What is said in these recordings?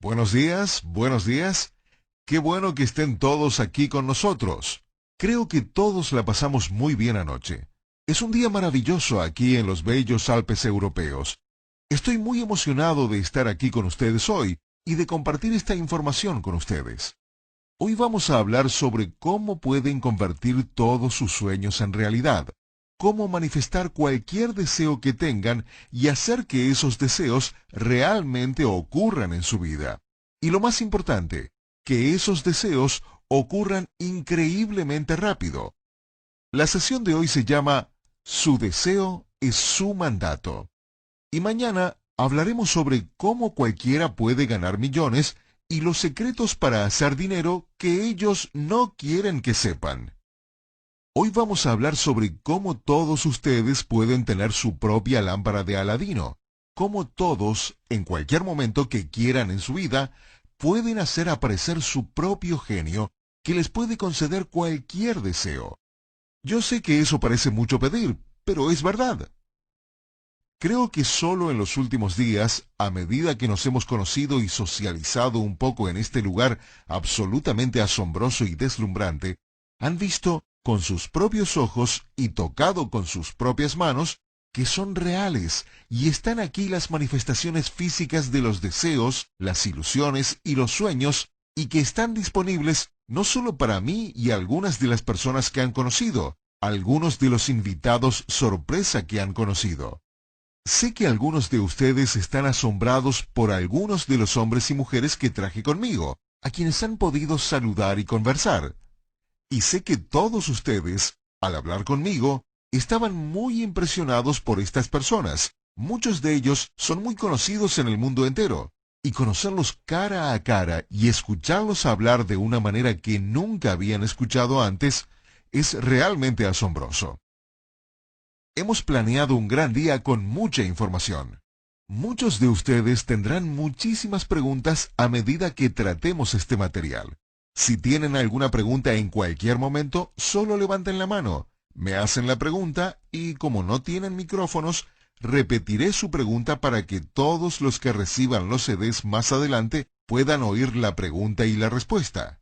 Buenos días, buenos días. Qué bueno que estén todos aquí con nosotros. Creo que todos la pasamos muy bien anoche. Es un día maravilloso aquí en los bellos Alpes europeos. Estoy muy emocionado de estar aquí con ustedes hoy y de compartir esta información con ustedes. Hoy vamos a hablar sobre cómo pueden convertir todos sus sueños en realidad, cómo manifestar cualquier deseo que tengan y hacer que esos deseos realmente ocurran en su vida. Y lo más importante, que esos deseos ocurran increíblemente rápido. La sesión de hoy se llama Su deseo es su mandato. Y mañana hablaremos sobre cómo cualquiera puede ganar millones y los secretos para hacer dinero que ellos no quieren que sepan. Hoy vamos a hablar sobre cómo todos ustedes pueden tener su propia lámpara de Aladino, cómo todos, en cualquier momento que quieran en su vida, pueden hacer aparecer su propio genio que les puede conceder cualquier deseo. Yo sé que eso parece mucho pedir, pero es verdad. Creo que solo en los últimos días, a medida que nos hemos conocido y socializado un poco en este lugar absolutamente asombroso y deslumbrante, han visto con sus propios ojos y tocado con sus propias manos que son reales y están aquí las manifestaciones físicas de los deseos, las ilusiones y los sueños y que están disponibles no solo para mí y algunas de las personas que han conocido, algunos de los invitados sorpresa que han conocido. Sé que algunos de ustedes están asombrados por algunos de los hombres y mujeres que traje conmigo, a quienes han podido saludar y conversar. Y sé que todos ustedes, al hablar conmigo, estaban muy impresionados por estas personas. Muchos de ellos son muy conocidos en el mundo entero. Y conocerlos cara a cara y escucharlos hablar de una manera que nunca habían escuchado antes es realmente asombroso. Hemos planeado un gran día con mucha información. Muchos de ustedes tendrán muchísimas preguntas a medida que tratemos este material. Si tienen alguna pregunta en cualquier momento, solo levanten la mano, me hacen la pregunta y como no tienen micrófonos, repetiré su pregunta para que todos los que reciban los CDs más adelante puedan oír la pregunta y la respuesta.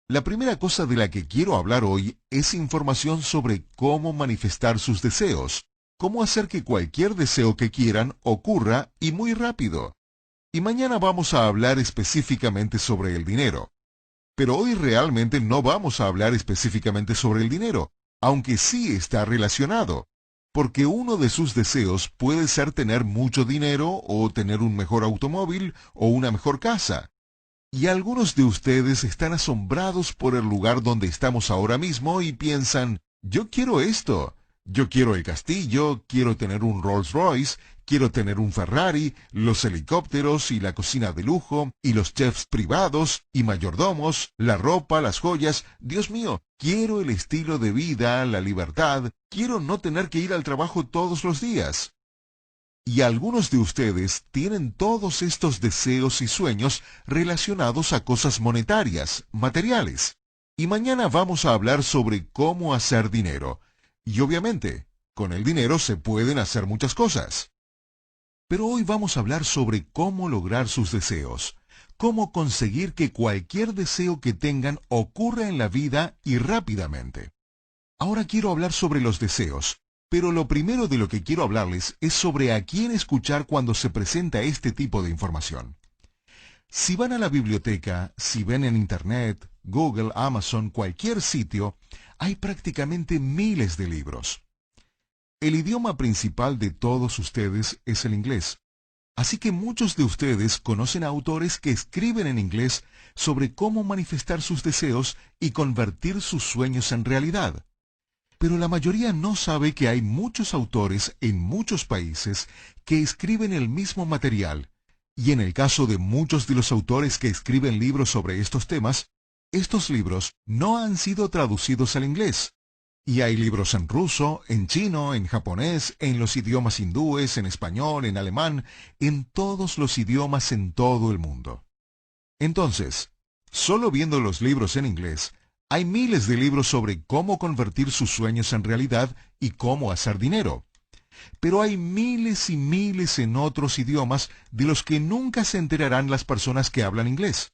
La primera cosa de la que quiero hablar hoy es información sobre cómo manifestar sus deseos, cómo hacer que cualquier deseo que quieran ocurra y muy rápido. Y mañana vamos a hablar específicamente sobre el dinero. Pero hoy realmente no vamos a hablar específicamente sobre el dinero, aunque sí está relacionado, porque uno de sus deseos puede ser tener mucho dinero o tener un mejor automóvil o una mejor casa. Y algunos de ustedes están asombrados por el lugar donde estamos ahora mismo y piensan, yo quiero esto, yo quiero el castillo, quiero tener un Rolls Royce, quiero tener un Ferrari, los helicópteros y la cocina de lujo, y los chefs privados y mayordomos, la ropa, las joyas. Dios mío, quiero el estilo de vida, la libertad, quiero no tener que ir al trabajo todos los días. Y algunos de ustedes tienen todos estos deseos y sueños relacionados a cosas monetarias, materiales. Y mañana vamos a hablar sobre cómo hacer dinero. Y obviamente, con el dinero se pueden hacer muchas cosas. Pero hoy vamos a hablar sobre cómo lograr sus deseos, cómo conseguir que cualquier deseo que tengan ocurra en la vida y rápidamente. Ahora quiero hablar sobre los deseos. Pero lo primero de lo que quiero hablarles es sobre a quién escuchar cuando se presenta este tipo de información. Si van a la biblioteca, si ven en Internet, Google, Amazon, cualquier sitio, hay prácticamente miles de libros. El idioma principal de todos ustedes es el inglés. Así que muchos de ustedes conocen a autores que escriben en inglés sobre cómo manifestar sus deseos y convertir sus sueños en realidad. Pero la mayoría no sabe que hay muchos autores en muchos países que escriben el mismo material, y en el caso de muchos de los autores que escriben libros sobre estos temas, estos libros no han sido traducidos al inglés. Y hay libros en ruso, en chino, en japonés, en los idiomas hindúes, en español, en alemán, en todos los idiomas en todo el mundo. Entonces, solo viendo los libros en inglés, hay miles de libros sobre cómo convertir sus sueños en realidad y cómo hacer dinero. Pero hay miles y miles en otros idiomas de los que nunca se enterarán las personas que hablan inglés.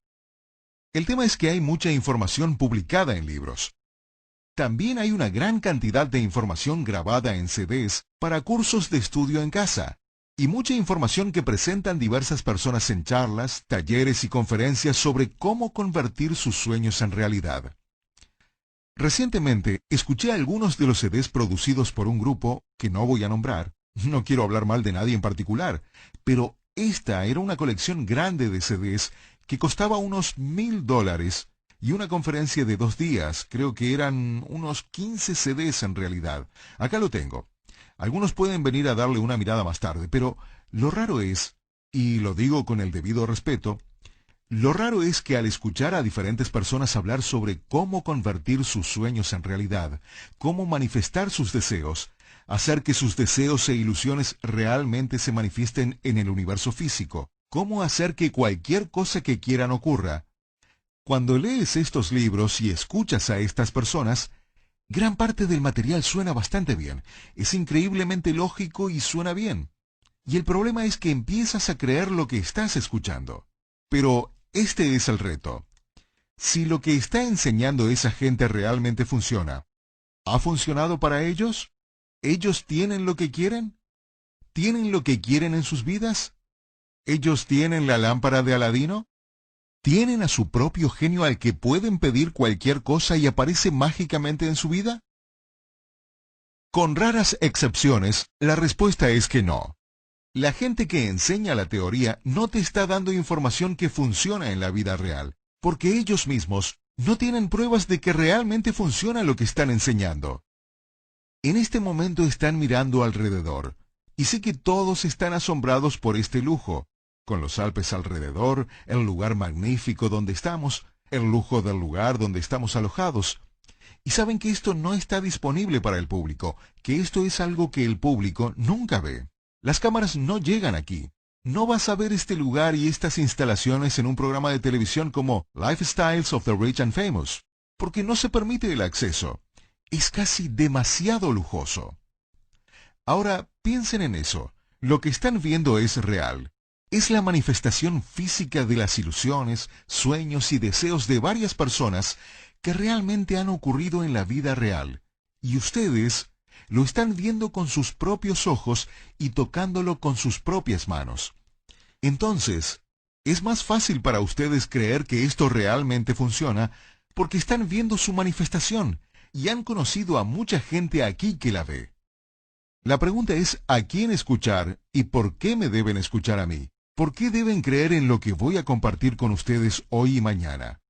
El tema es que hay mucha información publicada en libros. También hay una gran cantidad de información grabada en CDs para cursos de estudio en casa, y mucha información que presentan diversas personas en charlas, talleres y conferencias sobre cómo convertir sus sueños en realidad. Recientemente escuché algunos de los CDs producidos por un grupo que no voy a nombrar. No quiero hablar mal de nadie en particular, pero esta era una colección grande de CDs que costaba unos $1,000 y una conferencia de 2 días. Creo que eran unos 15 CDs en realidad. Acá lo tengo. Algunos pueden venir a darle una mirada más tarde, pero lo raro es, y lo digo con el debido respeto, lo raro es que al escuchar a diferentes personas hablar sobre cómo convertir sus sueños en realidad, cómo manifestar sus deseos, hacer que sus deseos e ilusiones realmente se manifiesten en el universo físico, cómo hacer que cualquier cosa que quieran ocurra. Cuando lees estos libros y escuchas a estas personas, gran parte del material suena bastante bien, es increíblemente lógico y suena bien. Y el problema es que empiezas a creer lo que estás escuchando. Pero este es el reto. Si lo que está enseñando esa gente realmente funciona, ¿ha funcionado para ellos? ¿Ellos tienen lo que quieren? ¿Tienen lo que quieren en sus vidas? ¿Ellos tienen la lámpara de Aladino? ¿Tienen a su propio genio al que pueden pedir cualquier cosa y aparece mágicamente en su vida? Con raras excepciones, la respuesta es que no. La gente que enseña la teoría no te está dando información que funciona en la vida real, porque ellos mismos no tienen pruebas de que realmente funciona lo que están enseñando. En este momento están mirando alrededor, y sé que todos están asombrados por este lujo, con los Alpes alrededor, el lugar magnífico donde estamos, el lujo del lugar donde estamos alojados. Y saben que esto no está disponible para el público, que esto es algo que el público nunca ve. Las cámaras no llegan aquí. No vas a ver este lugar y estas instalaciones en un programa de televisión como Lifestyles of the Rich and Famous, porque no se permite el acceso. Es casi demasiado lujoso. Ahora, piensen en eso. Lo que están viendo es real. Es la manifestación física de las ilusiones, sueños y deseos de varias personas que realmente han ocurrido en la vida real. Y ustedes lo están viendo con sus propios ojos y tocándolo con sus propias manos. Entonces, es más fácil para ustedes creer que esto realmente funciona porque están viendo su manifestación y han conocido a mucha gente aquí que la ve. La pregunta es ¿a quién escuchar y por qué me deben escuchar a mí? ¿Por qué deben creer en lo que voy a compartir con ustedes hoy y mañana?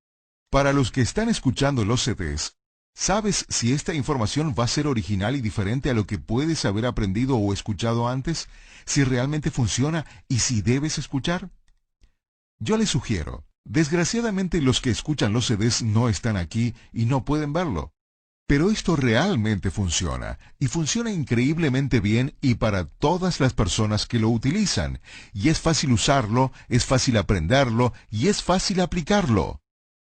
Para los que están escuchando los CDs, ¿sabes si esta información va a ser original y diferente a lo que puedes haber aprendido o escuchado antes? ¿Si realmente funciona y si debes escuchar? Yo les sugiero, desgraciadamente los que escuchan los CDs no están aquí y no pueden verlo. Pero esto realmente funciona, y funciona increíblemente bien y para todas las personas que lo utilizan. Y es fácil usarlo, es fácil aprenderlo y es fácil aplicarlo.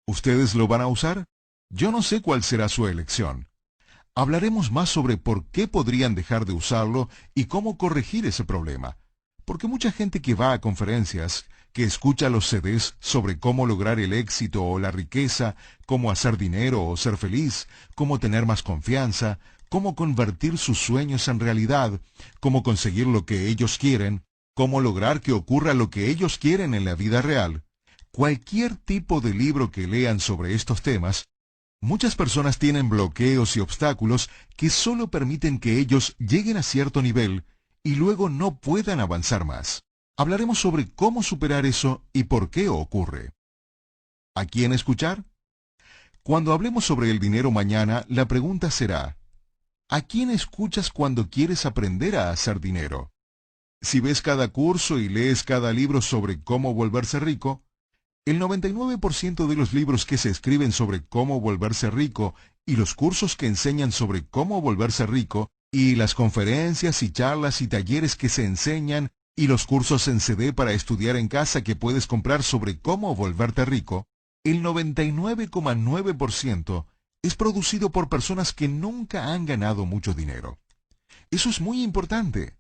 ¿Ustedes lo van a usar? Yo no sé cuál será su elección. Hablaremos más sobre por qué podrían dejar de usarlo y cómo corregir ese problema. Porque mucha gente que va a conferencias, que escucha los CDs sobre cómo lograr el éxito o la riqueza, cómo hacer dinero o ser feliz, cómo tener más confianza, cómo convertir sus sueños en realidad, cómo conseguir lo que ellos quieren, cómo lograr que ocurra lo que ellos quieren en la vida real. Cualquier tipo de libro que lean sobre estos temas, muchas personas tienen bloqueos y obstáculos que solo permiten que ellos lleguen a cierto nivel y luego no puedan avanzar más. Hablaremos sobre cómo superar eso y por qué ocurre. ¿A quién escuchar? Cuando hablemos sobre el dinero mañana, la pregunta será, ¿a quién escuchas cuando quieres aprender a hacer dinero? Si ves cada curso y lees cada libro sobre cómo volverse rico, el 99% de los libros que se escriben sobre cómo volverse rico y los cursos que enseñan sobre cómo volverse rico y las conferencias y charlas y talleres que se enseñan y los cursos en CD para estudiar en casa que puedes comprar sobre cómo volverte rico, el 99,9% es producido por personas que nunca han ganado mucho dinero. Eso es muy importante,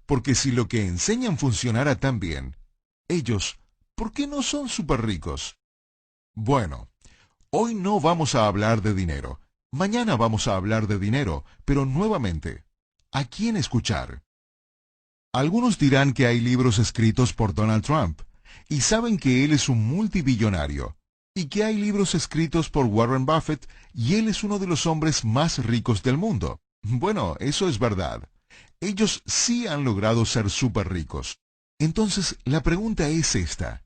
porque si lo que enseñan funcionara tan bien, ellos, ¿por qué no son súper ricos? Bueno, hoy no vamos a hablar de dinero. Mañana vamos a hablar de dinero, pero nuevamente, ¿a quién escuchar? Algunos dirán que hay libros escritos por Donald Trump, y saben que él es un multibillonario, y que hay libros escritos por Warren Buffett, y él es uno de los hombres más ricos del mundo. Bueno, eso es verdad. Ellos sí han logrado ser súper ricos. Entonces, la pregunta es esta.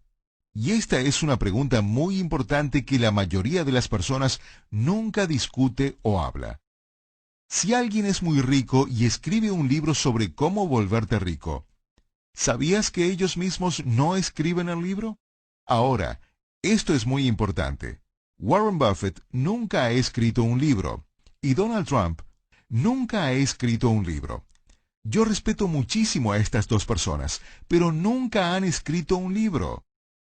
Y esta es una pregunta muy importante que la mayoría de las personas nunca discute o habla. Si alguien es muy rico y escribe un libro sobre cómo volverte rico, ¿sabías que ellos mismos no escriben el libro? Ahora, esto es muy importante. Warren Buffett nunca ha escrito un libro, y Donald Trump nunca ha escrito un libro. Yo respeto muchísimo a estas dos personas, pero nunca han escrito un libro.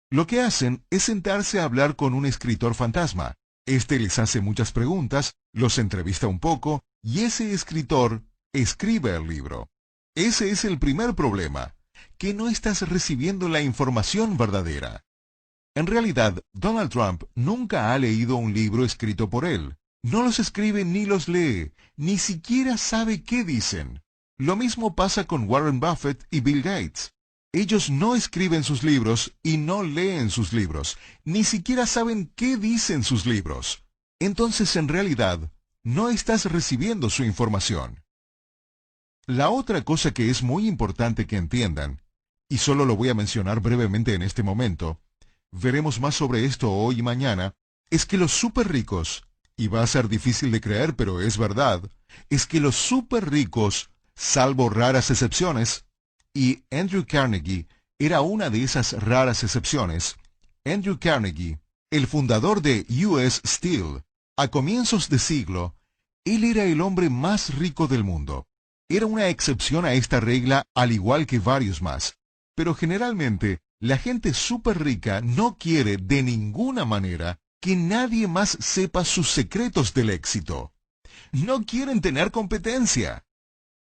Lo que hacen es sentarse a hablar con un escritor fantasma. Este les hace muchas preguntas, los entrevista un poco, y ese escritor escribe el libro. Ese es el primer problema, que no estás recibiendo la información verdadera. En realidad, Donald Trump nunca ha leído un libro escrito por él. No los escribe ni los lee, ni siquiera sabe qué dicen. Lo mismo pasa con Warren Buffett y Bill Gates. Ellos no escriben sus libros y no leen sus libros, ni siquiera saben qué dicen sus libros. Entonces, en realidad, no estás recibiendo su información. La otra cosa que es muy importante que entiendan, y solo lo voy a mencionar brevemente en este momento, veremos más sobre esto hoy y mañana, es que los súper ricos, y va a ser difícil de creer, pero es verdad, es que los súper ricos, salvo raras excepciones, y Andrew Carnegie era una de esas raras excepciones. Andrew Carnegie, el fundador de US Steel, a comienzos de siglo, él era el hombre más rico del mundo. Era una excepción a esta regla, al igual que varios más. Pero generalmente, la gente súper rica no quiere de ninguna manera que nadie más sepa sus secretos del éxito. No quieren tener competencia.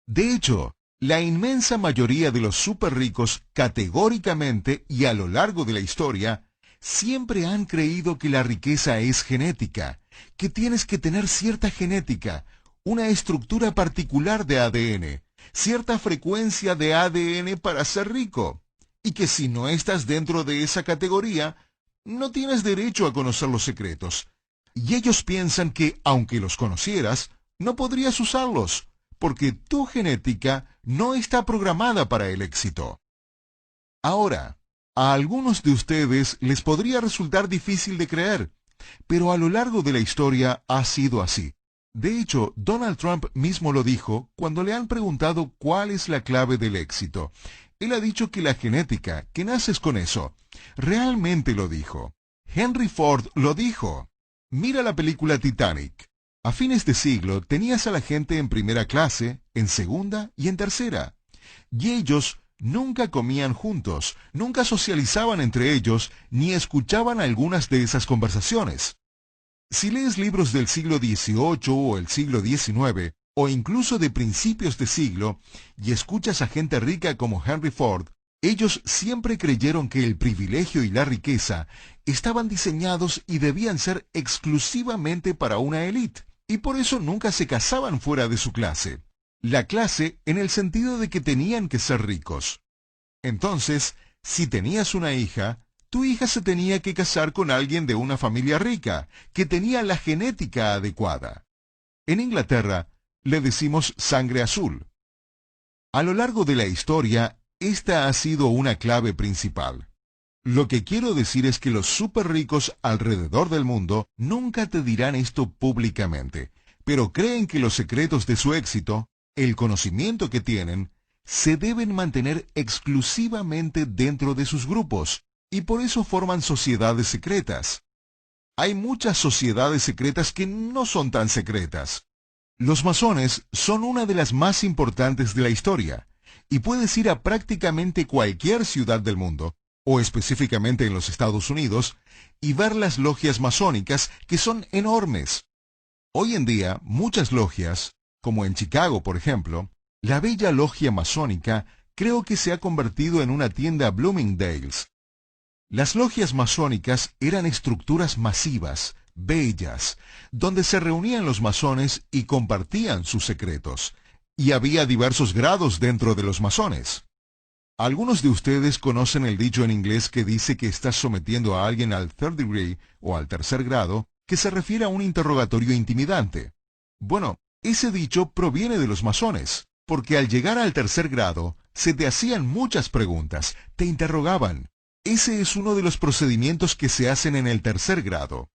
De hecho, la inmensa mayoría de los súper ricos, categóricamente y a lo largo de la historia, siempre han creído que la riqueza es genética, que tienes que tener cierta genética, una estructura particular de ADN, cierta frecuencia de ADN para ser rico, y que si no estás dentro de esa categoría, no tienes derecho a conocer los secretos. Y ellos piensan que, aunque los conocieras, no podrías usarlos, porque tu genética no está programada para el éxito. Ahora, a algunos de ustedes les podría resultar difícil de creer, pero a lo largo de la historia ha sido así. De hecho, Donald Trump mismo lo dijo cuando le han preguntado cuál es la clave del éxito. Él ha dicho que la genética, que naces con eso. Realmente lo dijo. Henry Ford lo dijo. Mira la película Titanic. A fines de siglo tenías a la gente en primera clase, en segunda y en tercera. Y ellos nunca comían juntos, nunca socializaban entre ellos, ni escuchaban algunas de esas conversaciones. Si lees libros del siglo XVIII o el siglo XIX, o incluso de principios de siglo, y escuchas a gente rica como Henry Ford, ellos siempre creyeron que el privilegio y la riqueza estaban diseñados y debían ser exclusivamente para una élite, y por eso nunca se casaban fuera de su clase. La clase en el sentido de que tenían que ser ricos. Entonces, si tenías una hija, tu hija se tenía que casar con alguien de una familia rica, que tenía la genética adecuada. En Inglaterra, le decimos sangre azul. A lo largo de la historia, esta ha sido una clave principal. Lo que quiero decir es que los súper ricos alrededor del mundo nunca te dirán esto públicamente, pero creen que los secretos de su éxito, el conocimiento que tienen, se deben mantener exclusivamente dentro de sus grupos, y por eso forman sociedades secretas. Hay muchas sociedades secretas que no son tan secretas. Los masones son una de las más importantes de la historia, y puedes ir a prácticamente cualquier ciudad del mundo, o específicamente en los Estados Unidos, y ver las logias masónicas que son enormes. Hoy en día, muchas logias, como en Chicago por ejemplo, La bella logia masónica creo que se ha convertido en una tienda Bloomingdale's. Las logias masónicas eran estructuras masivas, bellas, donde se reunían los masones y compartían sus secretos. Y había diversos grados dentro de los masones. Algunos de ustedes conocen el dicho en inglés que dice que estás sometiendo a alguien al third degree o al tercer grado, que se refiere a un interrogatorio intimidante. Bueno, ese dicho proviene de los masones, porque al llegar al tercer grado, se te hacían muchas preguntas, te interrogaban. Ese es uno de los procedimientos que se hacen en el tercer grado.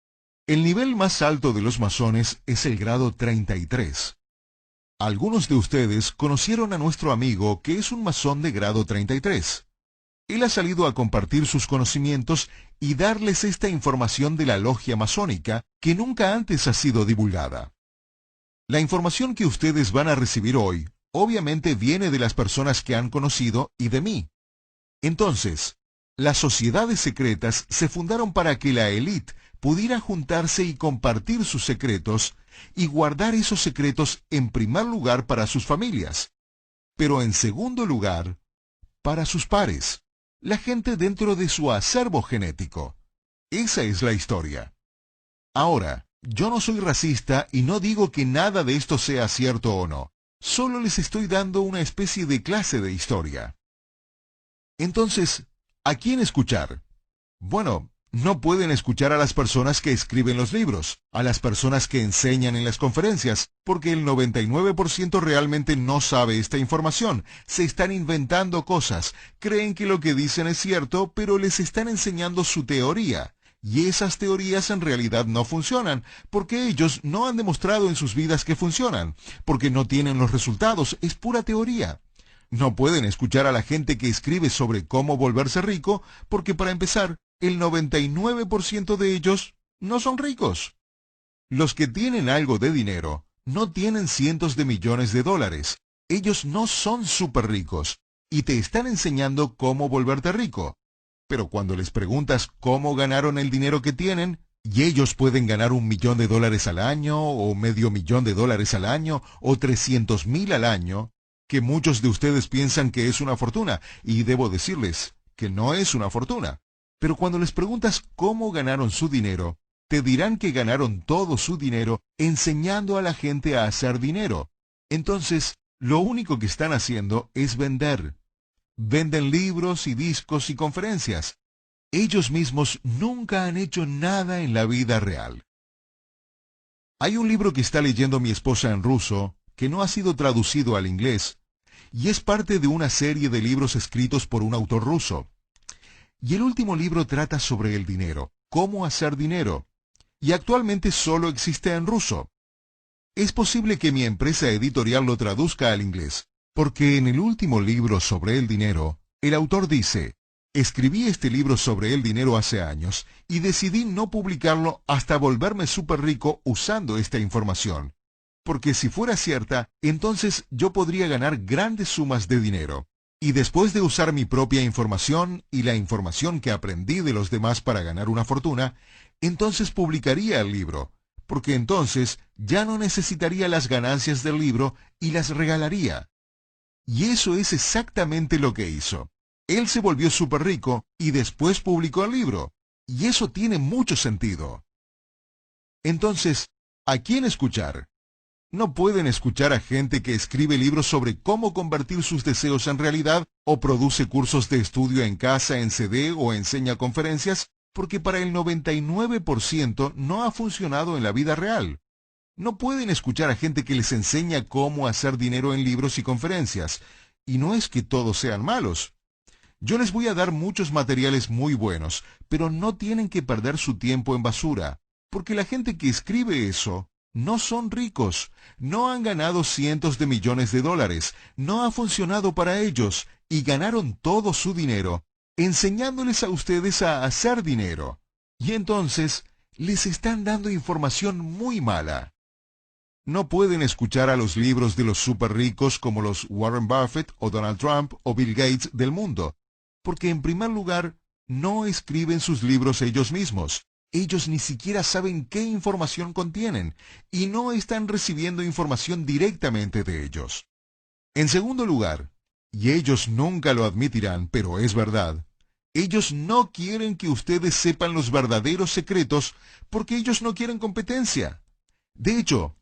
El nivel más alto de los masones es el grado 33. Algunos de ustedes conocieron a nuestro amigo que es un masón de grado 33. Él ha salido a compartir sus conocimientos y darles esta información de la logia masónica que nunca antes ha sido divulgada. La información que ustedes van a recibir hoy, obviamente viene de las personas que han conocido y de mí. Entonces, las sociedades secretas se fundaron para que la élite pudiera juntarse y compartir sus secretos y guardar esos secretos en primer lugar para sus familias, pero en segundo lugar, para sus pares, la gente dentro de su acervo genético. Esa es la historia. Ahora, yo no soy racista y no digo que nada de esto sea cierto o no. Solo les estoy dando una especie de clase de historia. Entonces, ¿a quién escuchar? Bueno, no pueden escuchar a las personas que escriben los libros, a las personas que enseñan en las conferencias, porque el 99% realmente no sabe esta información. Se están inventando cosas, creen que lo que dicen es cierto, pero les están enseñando su teoría. Y esas teorías en realidad no funcionan, porque ellos no han demostrado en sus vidas que funcionan, porque no tienen los resultados, es pura teoría. No pueden escuchar a la gente que escribe sobre cómo volverse rico, porque para empezar, el 99% de ellos no son ricos. Los que tienen algo de dinero no tienen cientos de millones de dólares. Ellos no son súper ricos y te están enseñando cómo volverte rico. Pero cuando les preguntas cómo ganaron el dinero que tienen, y ellos pueden ganar $1.000.000 al año, o $500,000 al año, o 300,000 al año, que muchos de ustedes piensan que es una fortuna, y debo decirles que no es una fortuna. Pero cuando les preguntas cómo ganaron su dinero, te dirán que ganaron todo su dinero enseñando a la gente a hacer dinero. Entonces, lo único que están haciendo es vender. Venden libros y discos y conferencias. Ellos mismos nunca han hecho nada en la vida real. Hay un libro que está leyendo mi esposa en ruso, que no ha sido traducido al inglés, y es parte de una serie de libros escritos por un autor ruso. Y el último libro trata sobre el dinero, cómo hacer dinero, y actualmente solo existe en ruso. Es posible que mi empresa editorial lo traduzca al inglés, porque en el último libro sobre el dinero, el autor dice: escribí este libro sobre el dinero hace años y decidí no publicarlo hasta volverme súper rico usando esta información. Porque si fuera cierta, entonces yo podría ganar grandes sumas de dinero. Y después de usar mi propia información y la información que aprendí de los demás para ganar una fortuna, entonces publicaría el libro, porque entonces ya no necesitaría las ganancias del libro y las regalaría. Y eso es exactamente lo que hizo. Él se volvió súper rico y después publicó el libro. Y eso tiene mucho sentido. Entonces, ¿a quién escuchar? No pueden escuchar a gente que escribe libros sobre cómo convertir sus deseos en realidad, o produce cursos de estudio en casa en CD o enseña conferencias, porque para el 99% no ha funcionado en la vida real. No pueden escuchar a gente que les enseña cómo hacer dinero en libros y conferencias. Y no es que todos sean malos. Yo les voy a dar muchos materiales muy buenos, pero no tienen que perder su tiempo en basura, porque la gente que escribe eso no son ricos, no han ganado cientos de millones de dólares, no ha funcionado para ellos, y ganaron todo su dinero enseñándoles a ustedes a hacer dinero. Y entonces les están dando información muy mala. No pueden escuchar a los libros de los súper ricos como los Warren Buffett o Donald Trump o Bill Gates del mundo, porque en primer lugar, no escriben sus libros ellos mismos. Ellos ni siquiera saben qué información contienen, y no están recibiendo información directamente de ellos. En segundo lugar, y ellos nunca lo admitirán, pero es verdad, ellos no quieren que ustedes sepan los verdaderos secretos porque ellos no quieren competencia. De hecho,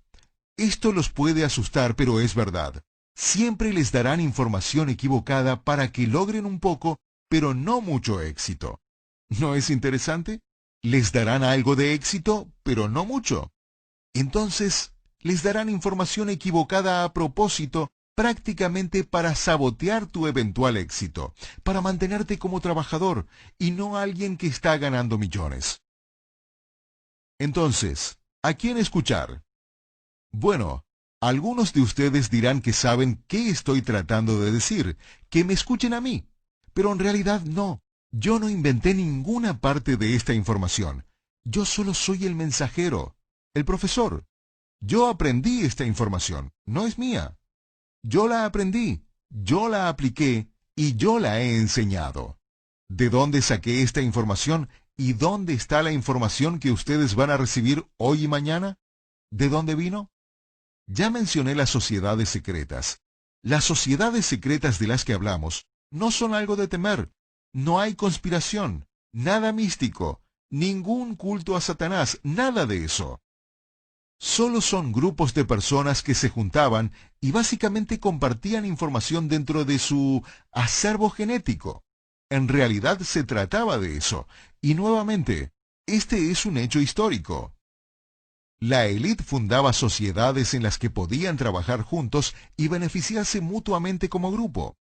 esto los puede asustar, pero es verdad. Siempre les darán información equivocada para que logren un poco, pero no mucho éxito. ¿No es interesante? Les darán algo de éxito, pero no mucho. Entonces, les darán información equivocada a propósito, prácticamente para sabotear tu eventual éxito, para mantenerte como trabajador y no alguien que está ganando millones. Entonces, ¿a quién escuchar? Bueno, algunos de ustedes dirán que saben qué estoy tratando de decir, que me escuchen a mí, pero en realidad no. Yo no inventé ninguna parte de esta información. Yo solo soy el mensajero, el profesor. Yo aprendí esta información, no es mía. Yo la aprendí, yo la apliqué y yo la he enseñado. ¿De dónde saqué esta información y dónde está la información que ustedes van a recibir hoy y mañana? ¿De dónde vino? Ya mencioné las sociedades secretas. Las sociedades secretas de las que hablamos no son algo de temer. No hay conspiración, nada místico, ningún culto a Satanás, nada de eso. Solo son grupos de personas que se juntaban y básicamente compartían información dentro de su acervo genético. En realidad se trataba de eso, y nuevamente, este es un hecho histórico. La élite fundaba sociedades en las que podían trabajar juntos y beneficiarse mutuamente como grupo.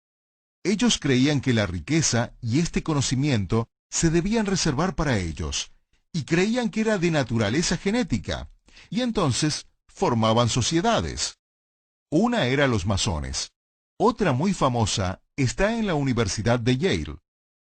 Ellos creían que la riqueza y este conocimiento se debían reservar para ellos, y creían que era de naturaleza genética, y entonces formaban sociedades. Una era los masones. Otra muy famosa está en la Universidad de Yale.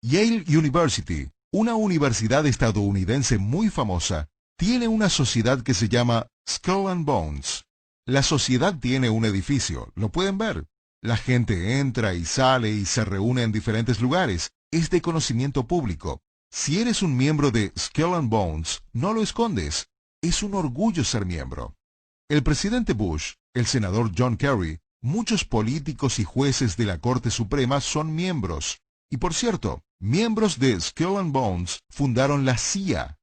Yale University, una universidad estadounidense muy famosa, tiene una sociedad que se llama Skull and Bones. La sociedad tiene un edificio, lo pueden ver. La gente entra y sale y se reúne en diferentes lugares. Es de conocimiento público. Si eres un miembro de Skull and Bones, no lo escondes. Es un orgullo ser miembro. El presidente Bush, el senador John Kerry, muchos políticos y jueces de la Corte Suprema son miembros. Y por cierto, miembros de Skull and Bones fundaron la CIA.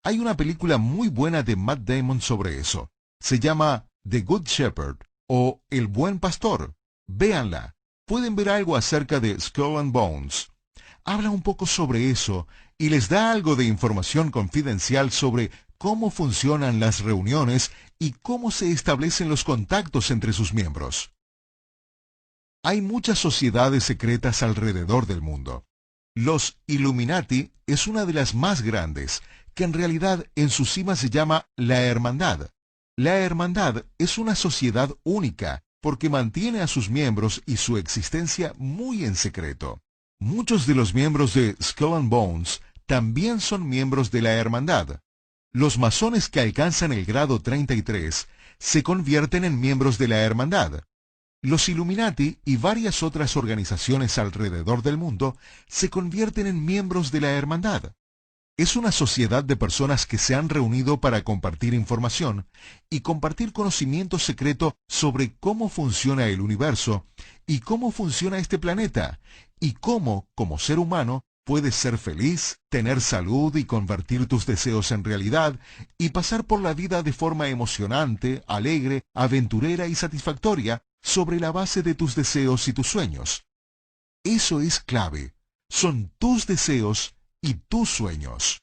Hay una película muy buena de Matt Damon sobre eso. Se llama The Good Shepherd o El Buen Pastor. Véanla. Pueden ver algo acerca de Skull and Bones. Habla un poco sobre eso y les da algo de información confidencial sobre cómo funcionan las reuniones y cómo se establecen los contactos entre sus miembros. Hay muchas sociedades secretas alrededor del mundo. Los Illuminati es una de las más grandes, que en realidad en su cima se llama la Hermandad. La Hermandad es una sociedad única, porque mantiene a sus miembros y su existencia muy en secreto. Muchos de los miembros de Skull and Bones también son miembros de la Hermandad. Los masones que alcanzan el grado 33 se convierten en miembros de la Hermandad. Los Illuminati y varias otras organizaciones alrededor del mundo se convierten en miembros de la Hermandad. Es una sociedad de personas que se han reunido para compartir información y compartir conocimiento secreto sobre cómo funciona el universo y cómo funciona este planeta y cómo, como ser humano, puedes ser feliz, tener salud y convertir tus deseos en realidad y pasar por la vida de forma emocionante, alegre, aventurera y satisfactoria sobre la base de tus deseos y tus sueños. Eso es clave. Son tus deseos y tus sueños.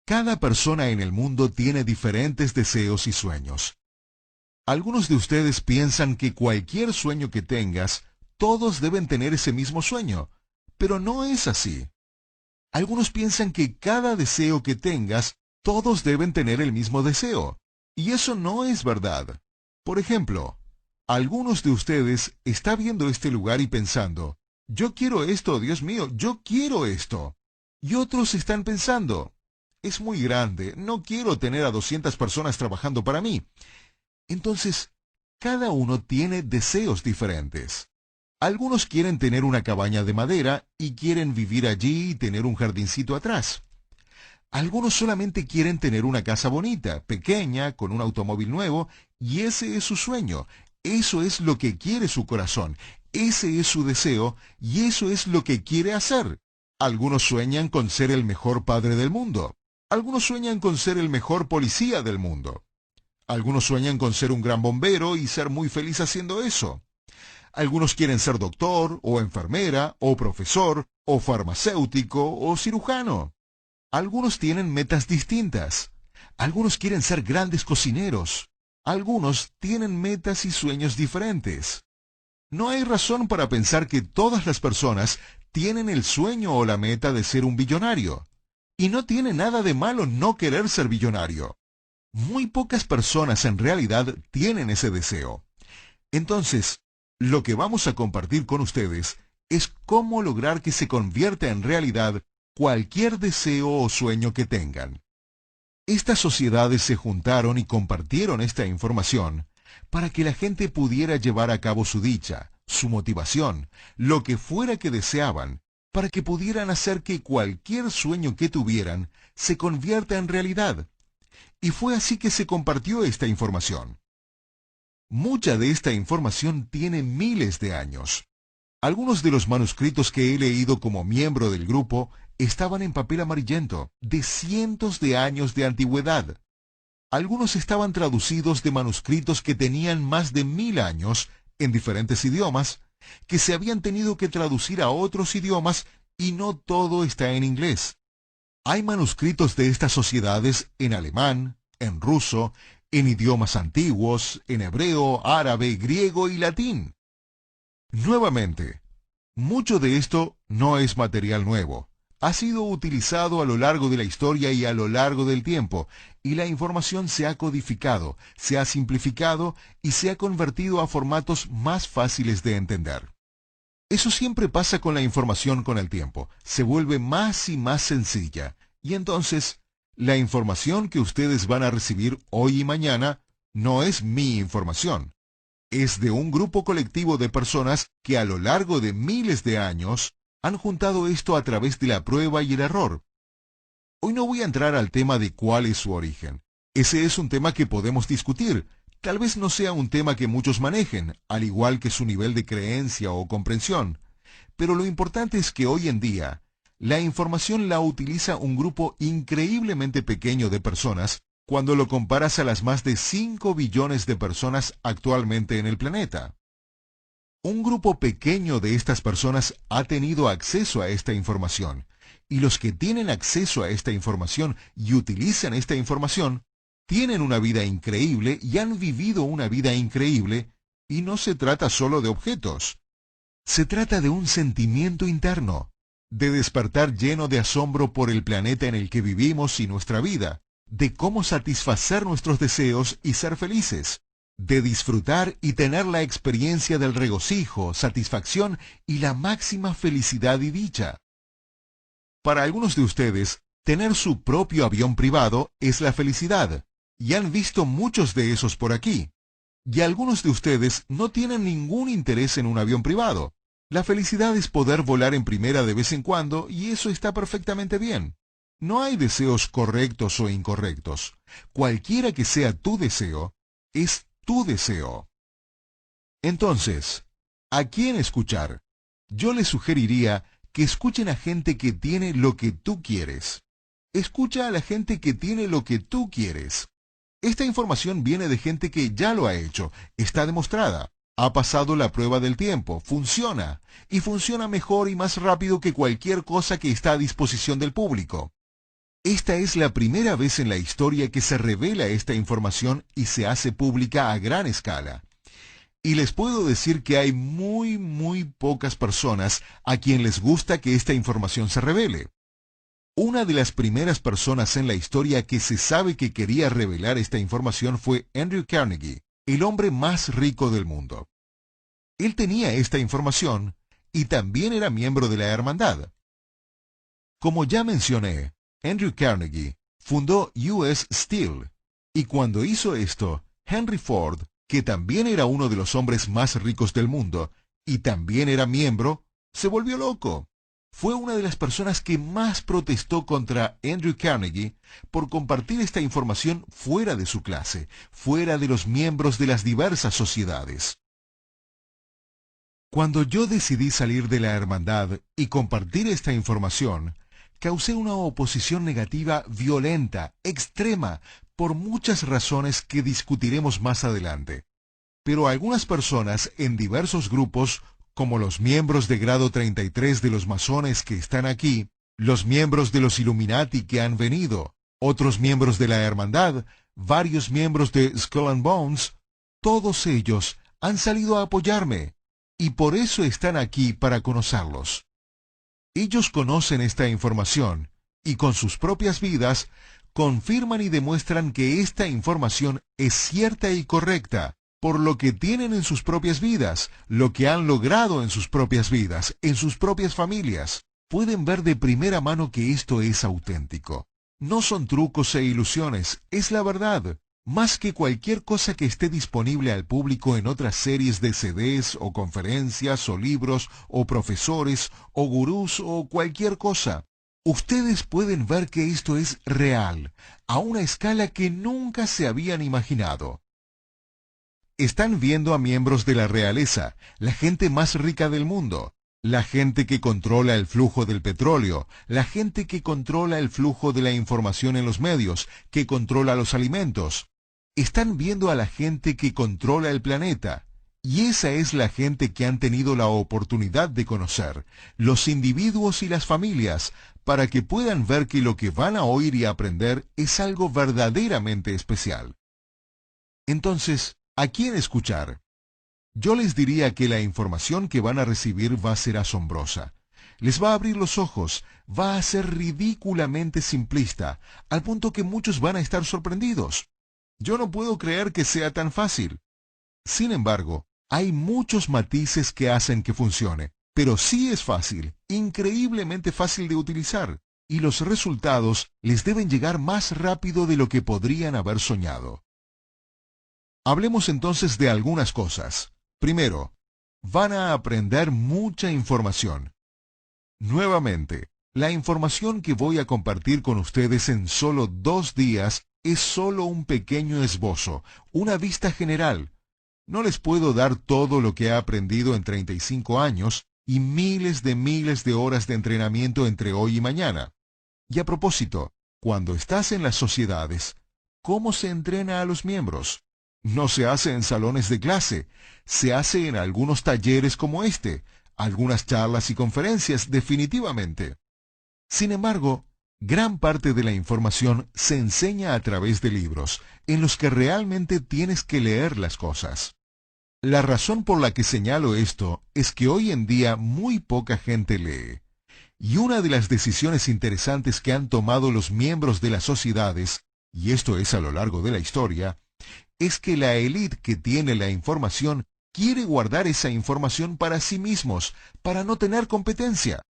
Cada persona en el mundo tiene diferentes deseos y sueños. Algunos de ustedes piensan que cualquier sueño que tengas, todos deben tener ese mismo sueño, pero no es así. Algunos piensan que cada deseo que tengas, todos deben tener el mismo deseo, y eso no es verdad. Por ejemplo, algunos de ustedes están viendo este lugar y pensando, yo quiero esto, Dios mío, yo quiero esto. Y otros están pensando, es muy grande, no quiero tener a 200 personas trabajando para mí. Entonces, cada uno tiene deseos diferentes. Algunos quieren tener una cabaña de madera y quieren vivir allí y tener un jardincito atrás. Algunos solamente quieren tener una casa bonita, pequeña, con un automóvil nuevo, y ese es su sueño. Eso es lo que quiere su corazón, ese es su deseo y eso es lo que quiere hacer. Algunos sueñan con ser el mejor padre del mundo. Algunos sueñan con ser el mejor policía del mundo. Algunos sueñan con ser un gran bombero y ser muy feliz haciendo eso. Algunos quieren ser doctor, o enfermera, o profesor, o farmacéutico, o cirujano. Algunos tienen metas distintas. Algunos quieren ser grandes cocineros. Algunos tienen metas y sueños diferentes. No hay razón para pensar que todas las personas tienen el sueño o la meta de ser un billonario. Y no tiene nada de malo no querer ser billonario. Muy pocas personas en realidad tienen ese deseo. Entonces, lo que vamos a compartir con ustedes es cómo lograr que se convierta en realidad cualquier deseo o sueño que tengan. Estas sociedades se juntaron y compartieron esta información para que la gente pudiera llevar a cabo su dicha, su motivación, lo que fuera que deseaban, para que pudieran hacer que cualquier sueño que tuvieran se convierta en realidad. Y fue así que se compartió esta información. Mucha de esta información tiene miles de años. Algunos de los manuscritos que he leído como miembro del grupo estaban en papel amarillento, de cientos de años de antigüedad. Algunos estaban traducidos de manuscritos que tenían más de 1000 años, en diferentes idiomas, que se habían tenido que traducir a otros idiomas y no todo está en inglés. Hay manuscritos de estas sociedades en alemán, en ruso, en idiomas antiguos, en hebreo, árabe, griego y latín. Nuevamente, mucho de esto no es material nuevo. Ha sido utilizado a lo largo de la historia y a lo largo del tiempo, y la información se ha codificado, se ha simplificado y se ha convertido a formatos más fáciles de entender. Eso siempre pasa con la información con el tiempo, se vuelve más y más sencilla, y entonces, la información que ustedes van a recibir hoy y mañana no es mi información. Es de un grupo colectivo de personas que a lo largo de miles de años han juntado esto a través de la prueba y el error. Hoy no voy a entrar al tema de cuál es su origen. Ese es un tema que podemos discutir. Tal vez no sea un tema que muchos manejen, al igual que su nivel de creencia o comprensión. Pero lo importante es que hoy en día, la información la utiliza un grupo increíblemente pequeño de personas cuando lo comparas a las más de 5 billones de personas actualmente en el planeta. Un grupo pequeño de estas personas ha tenido acceso a esta información, y los que tienen acceso a esta información y utilizan esta información, tienen una vida increíble y han vivido una vida increíble, y no se trata solo de objetos. Se trata de un sentimiento interno, de despertar lleno de asombro por el planeta en el que vivimos y nuestra vida, de cómo satisfacer nuestros deseos y ser felices, de disfrutar y tener la experiencia del regocijo, satisfacción y la máxima felicidad y dicha. Para algunos de ustedes, tener su propio avión privado es la felicidad, y han visto muchos de esos por aquí. Y algunos de ustedes no tienen ningún interés en un avión privado. La felicidad es poder volar en primera de vez en cuando, y eso está perfectamente bien. No hay deseos correctos o incorrectos. Cualquiera que sea tu deseo, es tu deseo. Entonces, ¿a quién escuchar? Yo les sugeriría que escuchen a gente que tiene lo que tú quieres. Escucha a la gente que tiene lo que tú quieres. Esta información viene de gente que ya lo ha hecho, está demostrada, ha pasado la prueba del tiempo, funciona, y funciona mejor y más rápido que cualquier cosa que está a disposición del público. Esta es la primera vez en la historia que se revela esta información y se hace pública a gran escala. Y les puedo decir que hay muy pocas personas a quien les gusta que esta información se revele. Una de las primeras personas en la historia que se sabe que quería revelar esta información fue Andrew Carnegie, el hombre más rico del mundo. Él tenía esta información y también era miembro de la hermandad. Como ya mencioné, Andrew Carnegie fundó US Steel, y cuando hizo esto, Henry Ford, que también era uno de los hombres más ricos del mundo, y también era miembro, se volvió loco. fue una de las personas que más protestó contra Andrew Carnegie por compartir esta información fuera de su clase, fuera de los miembros de las diversas sociedades. Cuando yo decidí salir de la hermandad y compartir esta información, causé una oposición negativa violenta, extrema, por muchas razones que discutiremos más adelante. Pero algunas personas en diversos grupos, como los miembros de grado 33 de los masones que están aquí, los miembros de los Illuminati que han venido, otros miembros de la hermandad, varios miembros de Skull and Bones, todos ellos han salido a apoyarme, y por eso están aquí para conocerlos. Ellos conocen esta información, y con sus propias vidas, confirman y demuestran que esta información es cierta y correcta, por lo que tienen en sus propias vidas, lo que han logrado en sus propias vidas, en sus propias familias. Pueden ver de primera mano que esto es auténtico. No son trucos e ilusiones, es la verdad. Más que cualquier cosa que esté disponible al público en otras series de CDs o conferencias o libros o profesores o gurús o cualquier cosa. Ustedes pueden ver que esto es real, a una escala que nunca se habían imaginado. Están viendo a miembros de la realeza, la gente más rica del mundo, la gente que controla el flujo del petróleo, la gente que controla el flujo de la información en los medios, que controla los alimentos. Están viendo a la gente que controla el planeta, y esa es la gente que han tenido la oportunidad de conocer, los individuos y las familias, para que puedan ver que lo que van a oír y aprender es algo verdaderamente especial. Entonces, ¿a quién escuchar? Yo les diría que la información que van a recibir va a ser asombrosa. Les va a abrir los ojos, va a ser ridículamente simplista, al punto que muchos van a estar sorprendidos. Yo no puedo creer que sea tan fácil. Sin embargo, hay muchos matices que hacen que funcione, pero sí es fácil, increíblemente fácil de utilizar, y los resultados les deben llegar más rápido de lo que podrían haber soñado. Hablemos entonces de algunas cosas. Primero, van a aprender mucha información. Nuevamente, la información que voy a compartir con ustedes en solo 2 días es solo un pequeño esbozo, una vista general. No les puedo dar todo lo que he aprendido en 35 años y miles de horas de entrenamiento entre hoy y mañana. Y a propósito, cuando estás en las sociedades, ¿cómo se entrena a los miembros? No se hace en salones de clase, se hace en algunos talleres como este, algunas charlas y conferencias definitivamente. Sin embargo, gran parte de la información se enseña a través de libros, en los que realmente tienes que leer las cosas. La razón por la que señalo esto es que hoy en día muy poca gente lee. Y una de las decisiones interesantes que han tomado los miembros de las sociedades, y esto es a lo largo de la historia, es que la élite que tiene la información quiere guardar esa información para sí mismos, para no tener competencia.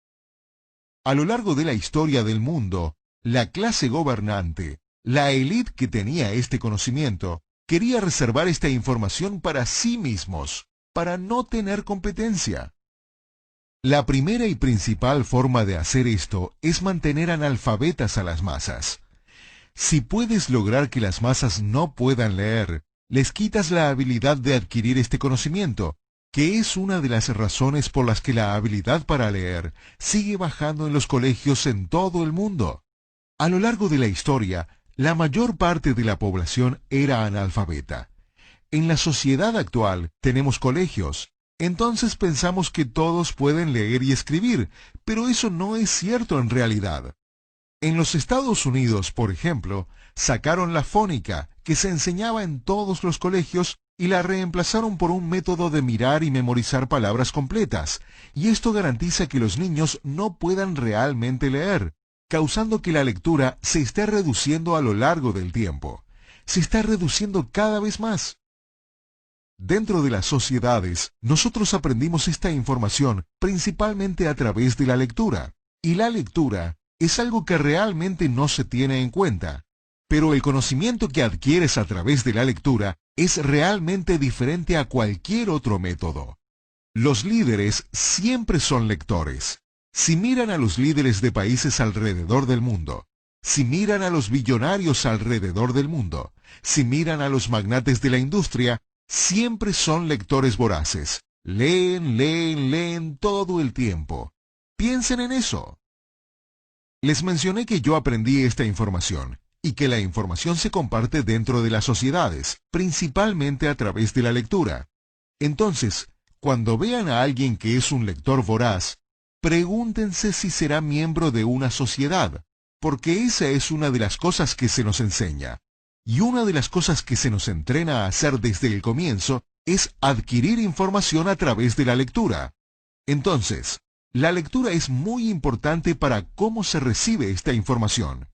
A lo largo de la historia del mundo, la clase gobernante, la élite que tenía este conocimiento, quería reservar esta información para sí mismos, para no tener competencia. La primera y principal forma de hacer esto es mantener analfabetas a las masas. Si puedes lograr que las masas no puedan leer, les quitas la habilidad de adquirir este conocimiento, que es una de las razones por las que la habilidad para leer sigue bajando en los colegios en todo el mundo. A lo largo de la historia, la mayor parte de la población era analfabeta. En la sociedad actual tenemos colegios, entonces pensamos que todos pueden leer y escribir, pero eso no es cierto en realidad. En los Estados Unidos, por ejemplo, sacaron la fónica, que se enseñaba en todos los colegios, y la reemplazaron por un método de mirar y memorizar palabras completas, y esto garantiza que los niños no puedan realmente leer, causando que la lectura se esté reduciendo a lo largo del tiempo. Se está reduciendo cada vez más. Dentro de las sociedades, nosotros aprendimos esta información principalmente a través de la lectura, y la lectura es algo que realmente no se tiene en cuenta. Pero el conocimiento que adquieres a través de la lectura es realmente diferente a cualquier otro método. Los líderes siempre son lectores. Si miran a los líderes de países alrededor del mundo, si miran a los billonarios alrededor del mundo, si miran a los magnates de la industria, siempre son lectores voraces. Leen, leen, leen todo el tiempo. Piensen en eso. Les mencioné que yo aprendí esta información y que la información se comparte dentro de las sociedades, principalmente a través de la lectura. Entonces, cuando vean a alguien que es un lector voraz, pregúntense si será miembro de una sociedad, porque esa es una de las cosas que se nos enseña. Y una de las cosas que se nos entrena a hacer desde el comienzo es adquirir información a través de la lectura. Entonces, la lectura es muy importante para cómo se recibe esta información.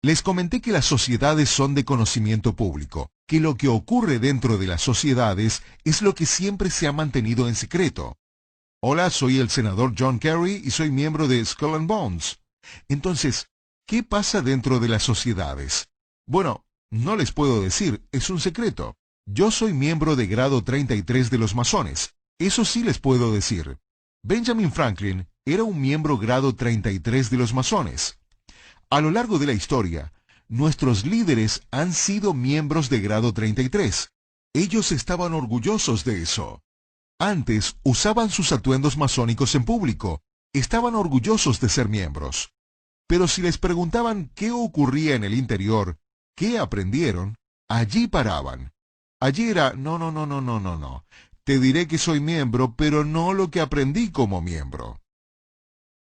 Les comenté que las sociedades son de conocimiento público, que lo que ocurre dentro de las sociedades es lo que siempre se ha mantenido en secreto. Hola, soy el senador John Kerry y soy miembro de Skull and Bones. Entonces, ¿qué pasa dentro de las sociedades? Bueno, no les puedo decir, es un secreto. Yo soy miembro de grado 33 de los masones. Eso sí les puedo decir. Benjamin Franklin era un miembro grado 33 de los masones. A lo largo de la historia, nuestros líderes han sido miembros de grado 33. Ellos estaban orgullosos de eso. Antes usaban sus atuendos masónicos en público. Estaban orgullosos de ser miembros. Pero si les preguntaban qué ocurría en el interior, qué aprendieron, allí paraban. Allí era, no. Te diré que soy miembro, pero no lo que aprendí como miembro.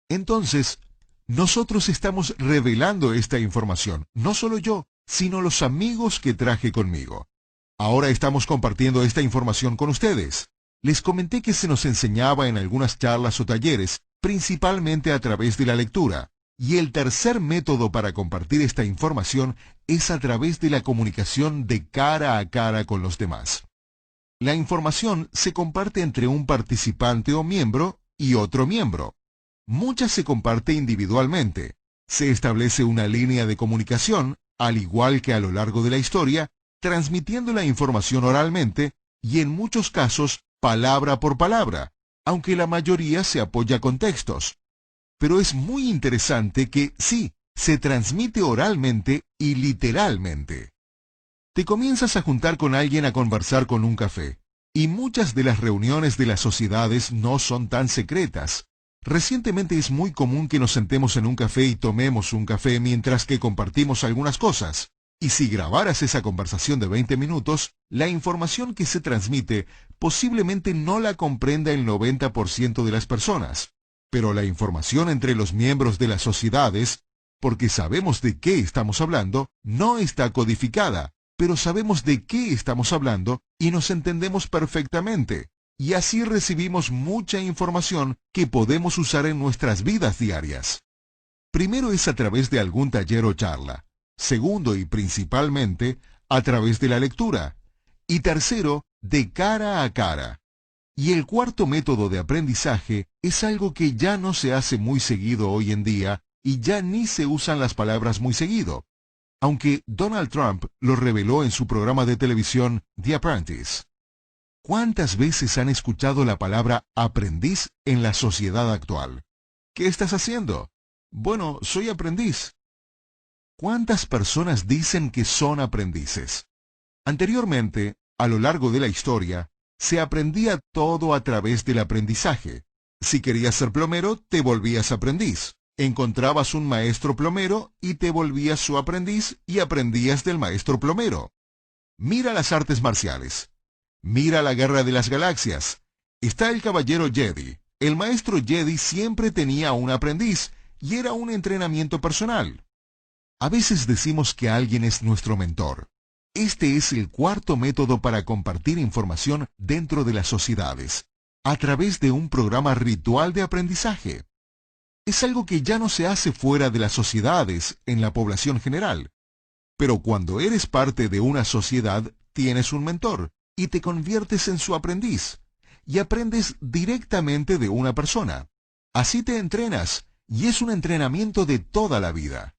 Entonces, nosotros estamos revelando esta información, no solo yo, sino los amigos que traje conmigo. Ahora estamos compartiendo esta información con ustedes. Les comenté que se nos enseñaba en algunas charlas o talleres, principalmente a través de la lectura. Y el tercer método para compartir esta información es a través de la comunicación de cara a cara con los demás. La información se comparte entre un participante o miembro y otro miembro. Muchas se comparte individualmente. Se establece una línea de comunicación, al igual que a lo largo de la historia, transmitiendo la información oralmente y en muchos casos palabra por palabra, aunque la mayoría se apoya con textos. Pero es muy interesante que, sí, se transmite oralmente y literalmente. Te comienzas a juntar con alguien a conversar con un café, y muchas de las reuniones de las sociedades no son tan secretas. Recientemente es muy común que nos sentemos en un café y tomemos un café mientras que compartimos algunas cosas. Y si grabaras esa conversación de 20 minutos, la información que se transmite posiblemente no la comprenda el 90% de las personas. Pero la información entre los miembros de las sociedades, porque sabemos de qué estamos hablando, no está codificada, pero sabemos de qué estamos hablando y nos entendemos perfectamente. Y así recibimos mucha información que podemos usar en nuestras vidas diarias. Primero es a través de algún taller o charla. Segundo y principalmente, a través de la lectura. Y tercero, de cara a cara. Y el cuarto método de aprendizaje es algo que ya no se hace muy seguido hoy en día y ya ni se usan las palabras muy seguido, aunque Donald Trump lo reveló en su programa de televisión The Apprentice. ¿Cuántas veces han escuchado la palabra aprendiz en la sociedad actual? ¿Qué estás haciendo? Bueno, soy aprendiz. ¿Cuántas personas dicen que son aprendices? Anteriormente, a lo largo de la historia, se aprendía todo a través del aprendizaje. Si querías ser plomero, te volvías aprendiz. Encontrabas un maestro plomero y te volvías su aprendiz y aprendías del maestro plomero. Mira las artes marciales. Mira la Guerra de las Galaxias. Está el caballero Jedi. El maestro Jedi siempre tenía un aprendiz y era un entrenamiento personal. A veces decimos que alguien es nuestro mentor. Este es el cuarto método para compartir información dentro de las sociedades, a través de un programa ritual de aprendizaje. Es algo que ya no se hace fuera de las sociedades, en la población general. Pero cuando eres parte de una sociedad, tienes un mentor, y te conviertes en su aprendiz, y aprendes directamente de una persona. Así te entrenas, y es un entrenamiento de toda la vida.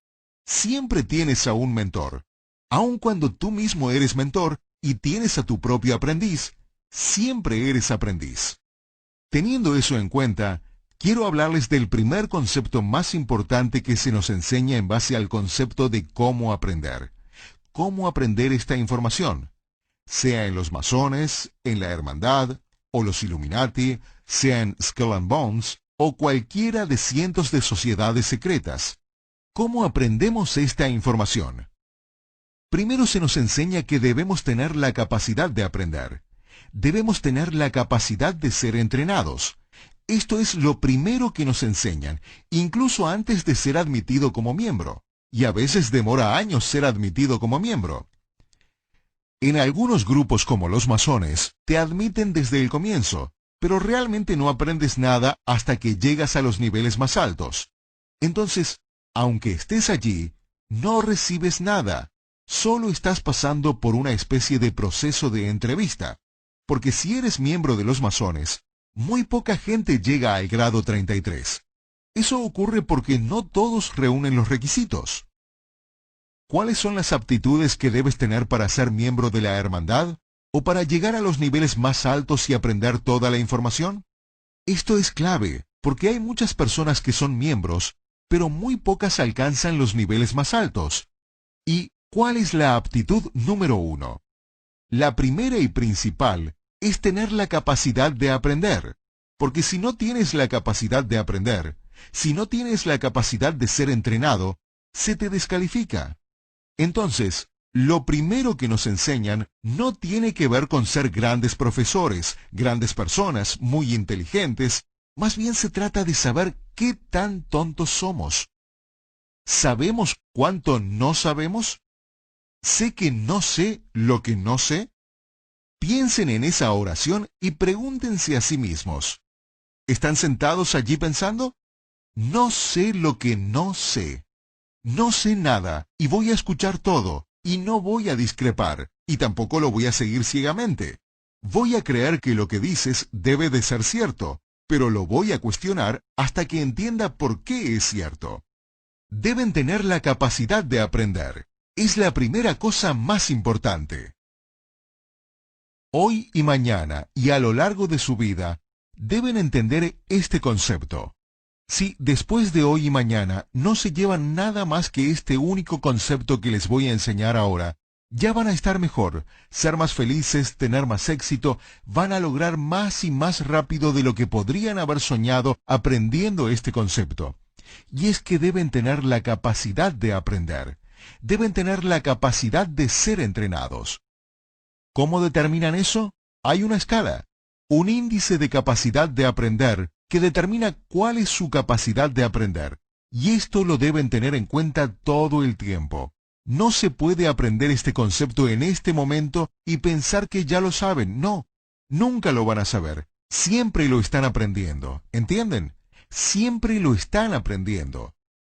Siempre tienes a un mentor. Aun cuando tú mismo eres mentor y tienes a tu propio aprendiz, siempre eres aprendiz. Teniendo eso en cuenta, quiero hablarles del primer concepto más importante que se nos enseña en base al concepto de cómo aprender. Cómo aprender esta información, sea en los masones, en la hermandad, o los Illuminati, sea en Skull and Bones, o cualquiera de cientos de sociedades secretas. ¿Cómo aprendemos esta información? Primero se nos enseña que debemos tener la capacidad de aprender. Debemos tener la capacidad de ser entrenados. Esto es lo primero que nos enseñan, incluso antes de ser admitido como miembro. Y a veces demora años ser admitido como miembro. En algunos grupos como los masones, te admiten desde el comienzo, pero realmente no aprendes nada hasta que llegas a los niveles más altos. Entonces, aunque estés allí, no recibes nada. Solo estás pasando por una especie de proceso de entrevista. Porque si eres miembro de los masones, muy poca gente llega al grado 33. Eso ocurre porque no todos reúnen los requisitos. ¿Cuáles son las aptitudes que debes tener para ser miembro de la hermandad? ¿O para llegar a los niveles más altos y aprender toda la información? Esto es clave, porque hay muchas personas que son miembros, pero muy pocas alcanzan los niveles más altos. ¿Y cuál es la aptitud número 1? La primera y principal es tener la capacidad de aprender. Porque si no tienes la capacidad de aprender, si no tienes la capacidad de ser entrenado, se te descalifica. Entonces, lo primero que nos enseñan no tiene que ver con ser grandes profesores, grandes personas, muy inteligentes. Más bien se trata de saber qué tan tontos somos. ¿Sabemos cuánto no sabemos? ¿Sé que no sé lo que no sé? Piensen en esa oración y pregúntense a sí mismos. ¿Están sentados allí pensando? No sé lo que no sé. No sé nada y voy a escuchar todo y no voy a discrepar y tampoco lo voy a seguir ciegamente. Voy a creer que lo que dices debe de ser cierto, pero lo voy a cuestionar hasta que entienda por qué es cierto. Deben tener la capacidad de aprender. Es la primera cosa más importante. Hoy y mañana y a lo largo de su vida, deben entender este concepto. Si después de hoy y mañana no se llevan nada más que este único concepto que les voy a enseñar ahora, ya van a estar mejor, ser más felices, tener más éxito, van a lograr más y más rápido de lo que podrían haber soñado aprendiendo este concepto. Y es que deben tener la capacidad de aprender. Deben tener la capacidad de ser entrenados. ¿Cómo determinan eso? Hay una escala, un índice de capacidad de aprender que determina cuál es su capacidad de aprender. Y esto lo deben tener en cuenta todo el tiempo. No se puede aprender este concepto en este momento y pensar que ya lo saben. No, nunca lo van a saber. Siempre lo están aprendiendo. ¿Entienden? Siempre lo están aprendiendo.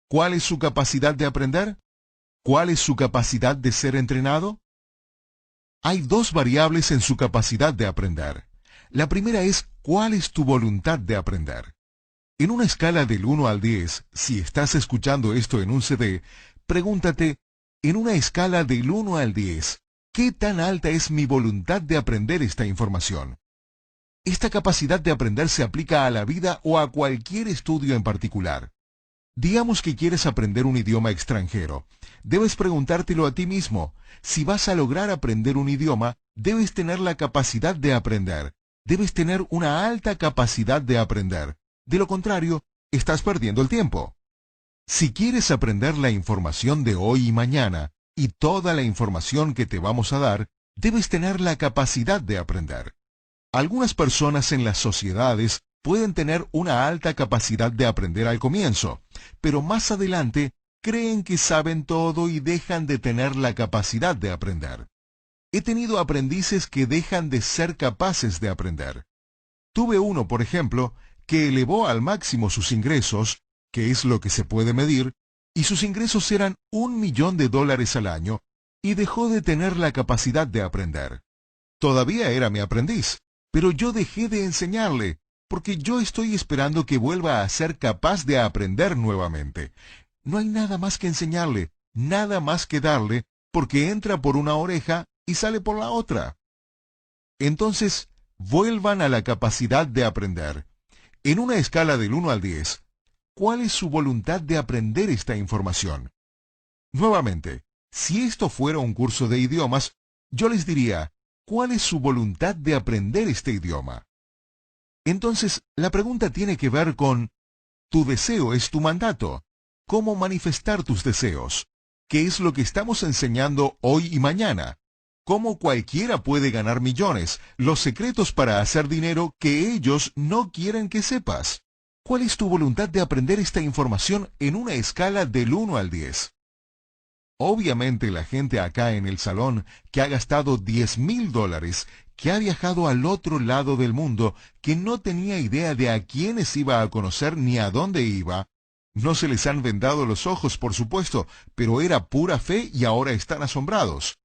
¿Cuál es su capacidad de aprender? ¿Cuál es su capacidad de ser entrenado? Hay dos variables en su capacidad de aprender. La primera es ¿cuál es tu voluntad de aprender? En una escala del 1 al 10, si estás escuchando esto en un CD, pregúntate, en una escala del 1 al 10, ¿qué tan alta es mi voluntad de aprender esta información? Esta capacidad de aprender se aplica a la vida o a cualquier estudio en particular. Digamos que quieres aprender un idioma extranjero. Debes preguntártelo a ti mismo. Si vas a lograr aprender un idioma, debes tener la capacidad de aprender. Debes tener una alta capacidad de aprender. De lo contrario, estás perdiendo el tiempo. Si quieres aprender la información de hoy y mañana, y toda la información que te vamos a dar, debes tener la capacidad de aprender. Algunas personas en las sociedades pueden tener una alta capacidad de aprender al comienzo, pero más adelante creen que saben todo y dejan de tener la capacidad de aprender. He tenido aprendices que dejan de ser capaces de aprender. Tuve uno, por ejemplo, que elevó al máximo sus ingresos, que es lo que se puede medir, y sus ingresos eran $1.000.000 al año, y dejó de tener la capacidad de aprender. Todavía era mi aprendiz, pero yo dejé de enseñarle, porque yo estoy esperando que vuelva a ser capaz de aprender nuevamente. No hay nada más que enseñarle, nada más que darle, porque entra por una oreja y sale por la otra. Entonces, vuelvan a la capacidad de aprender. En una escala del 1 al 10, ¿cuál es su voluntad de aprender esta información? Nuevamente, si esto fuera un curso de idiomas, yo les diría, ¿cuál es su voluntad de aprender este idioma? Entonces, la pregunta tiene que ver con, tu deseo es tu mandato. ¿Cómo manifestar tus deseos? ¿Qué es lo que estamos enseñando hoy y mañana? ¿Cómo cualquiera puede ganar millones? Los secretos para hacer dinero que ellos no quieren que sepas. ¿Cuál es tu voluntad de aprender esta información en una escala del 1 al 10? Obviamente la gente acá en el salón que ha gastado $10,000, que ha viajado al otro lado del mundo, que no tenía idea de a quiénes iba a conocer ni a dónde iba, no se les han vendado los ojos, por supuesto, pero era pura fe y ahora están asombrados.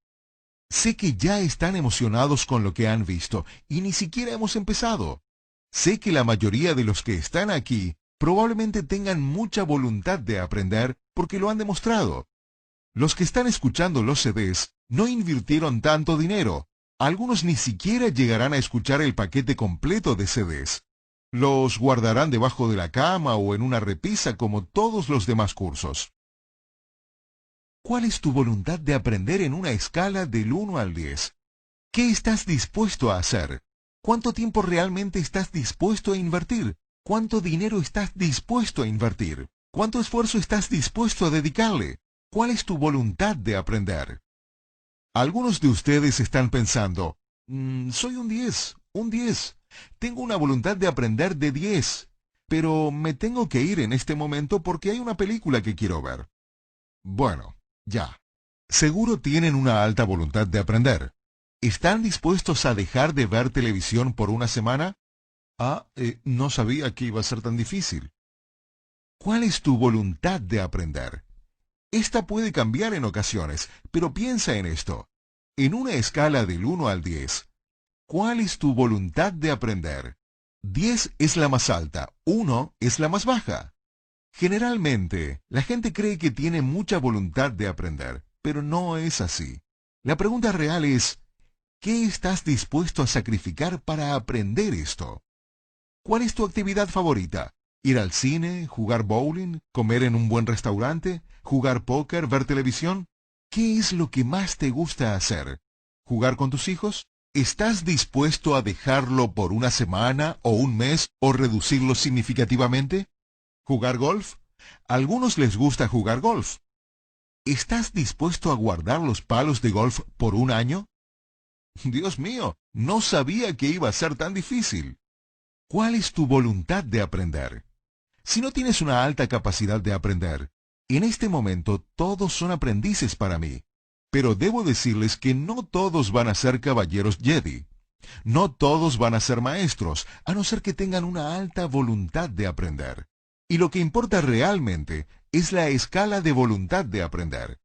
Sé que ya están emocionados con lo que han visto y ni siquiera hemos empezado. Sé que la mayoría de los que están aquí probablemente tengan mucha voluntad de aprender porque lo han demostrado. Los que están escuchando los CDs no invirtieron tanto dinero. Algunos ni siquiera llegarán a escuchar el paquete completo de CDs. Los guardarán debajo de la cama o en una repisa como todos los demás cursos. ¿Cuál es tu voluntad de aprender en una escala del 1 al 10? ¿Qué estás dispuesto a hacer? ¿Cuánto tiempo realmente estás dispuesto a invertir? ¿Cuánto dinero estás dispuesto a invertir? ¿Cuánto esfuerzo estás dispuesto a dedicarle? ¿Cuál es tu voluntad de aprender? Algunos de ustedes están pensando, soy un 10. Tengo una voluntad de aprender de 10, pero me tengo que ir en este momento porque hay una película que quiero ver. Bueno, ya. Seguro tienen una alta voluntad de aprender. ¿Están dispuestos a dejar de ver televisión por una semana? No sabía que iba a ser tan difícil. ¿Cuál es tu voluntad de aprender? Esta puede cambiar en ocasiones, pero piensa en esto. En una escala del 1 al 10, ¿cuál es tu voluntad de aprender? 10 es la más alta, 1 es la más baja. Generalmente, la gente cree que tiene mucha voluntad de aprender, pero no es así. La pregunta real es, ¿qué estás dispuesto a sacrificar para aprender esto? ¿Cuál es tu actividad favorita? ¿Ir al cine, jugar bowling, comer en un buen restaurante, jugar póker, ver televisión? ¿Qué es lo que más te gusta hacer? ¿Jugar con tus hijos? ¿Estás dispuesto a dejarlo por una semana o un mes o reducirlo significativamente? ¿Jugar golf? A algunos les gusta jugar golf. ¿Estás dispuesto a guardar los palos de golf por un año? Dios mío, no sabía que iba a ser tan difícil. ¿Cuál es tu voluntad de aprender? Si no tienes una alta capacidad de aprender, en este momento todos son aprendices para mí. Pero debo decirles que no todos van a ser caballeros Jedi. No todos van a ser maestros, a no ser que tengan una alta voluntad de aprender. Y lo que importa realmente es la escala de voluntad de aprender.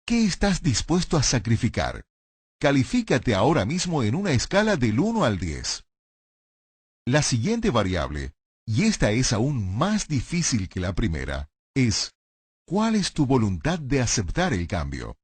¿Qué estás dispuesto a sacrificar? Califícate ahora mismo en una escala del 1 al 10. La siguiente variable, y esta es aún más difícil que la primera, es ¿cuál es tu voluntad de aceptar el cambio?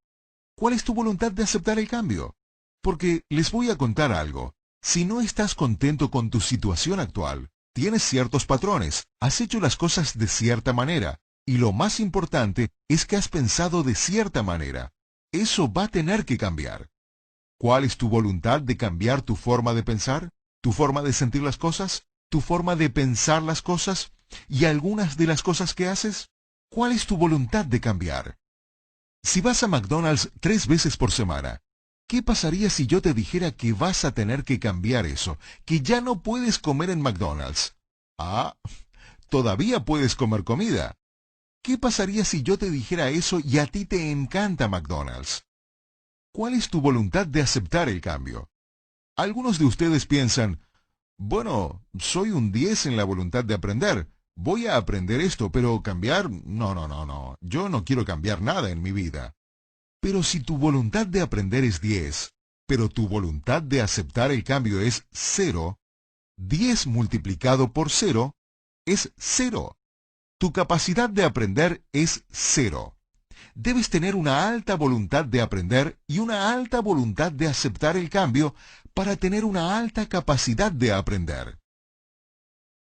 ¿Cuál es tu voluntad de aceptar el cambio? Porque les voy a contar algo. Si no estás contento con tu situación actual, tienes ciertos patrones, has hecho las cosas de cierta manera, y lo más importante es que has pensado de cierta manera. Eso va a tener que cambiar. ¿Cuál es tu voluntad de cambiar tu forma de pensar? ¿Tu forma de sentir las cosas? ¿Tu forma de pensar las cosas? ¿Y algunas de las cosas que haces? ¿Cuál es tu voluntad de cambiar? Si vas a McDonald's 3 veces por semana, ¿qué pasaría si yo te dijera que vas a tener que cambiar eso, que ya no puedes comer en McDonald's? Todavía puedes comer comida. ¿Qué pasaría si yo te dijera eso y a ti te encanta McDonald's? ¿Cuál es tu voluntad de aceptar el cambio? Algunos de ustedes piensan, bueno, soy un 10 en la voluntad de aprender. Voy a aprender esto, pero cambiar, no. Yo no quiero cambiar nada en mi vida. Pero si tu voluntad de aprender es 10, pero tu voluntad de aceptar el cambio es 0, 10 multiplicado por 0 es 0. Tu capacidad de aprender es 0. Debes tener una alta voluntad de aprender y una alta voluntad de aceptar el cambio para tener una alta capacidad de aprender.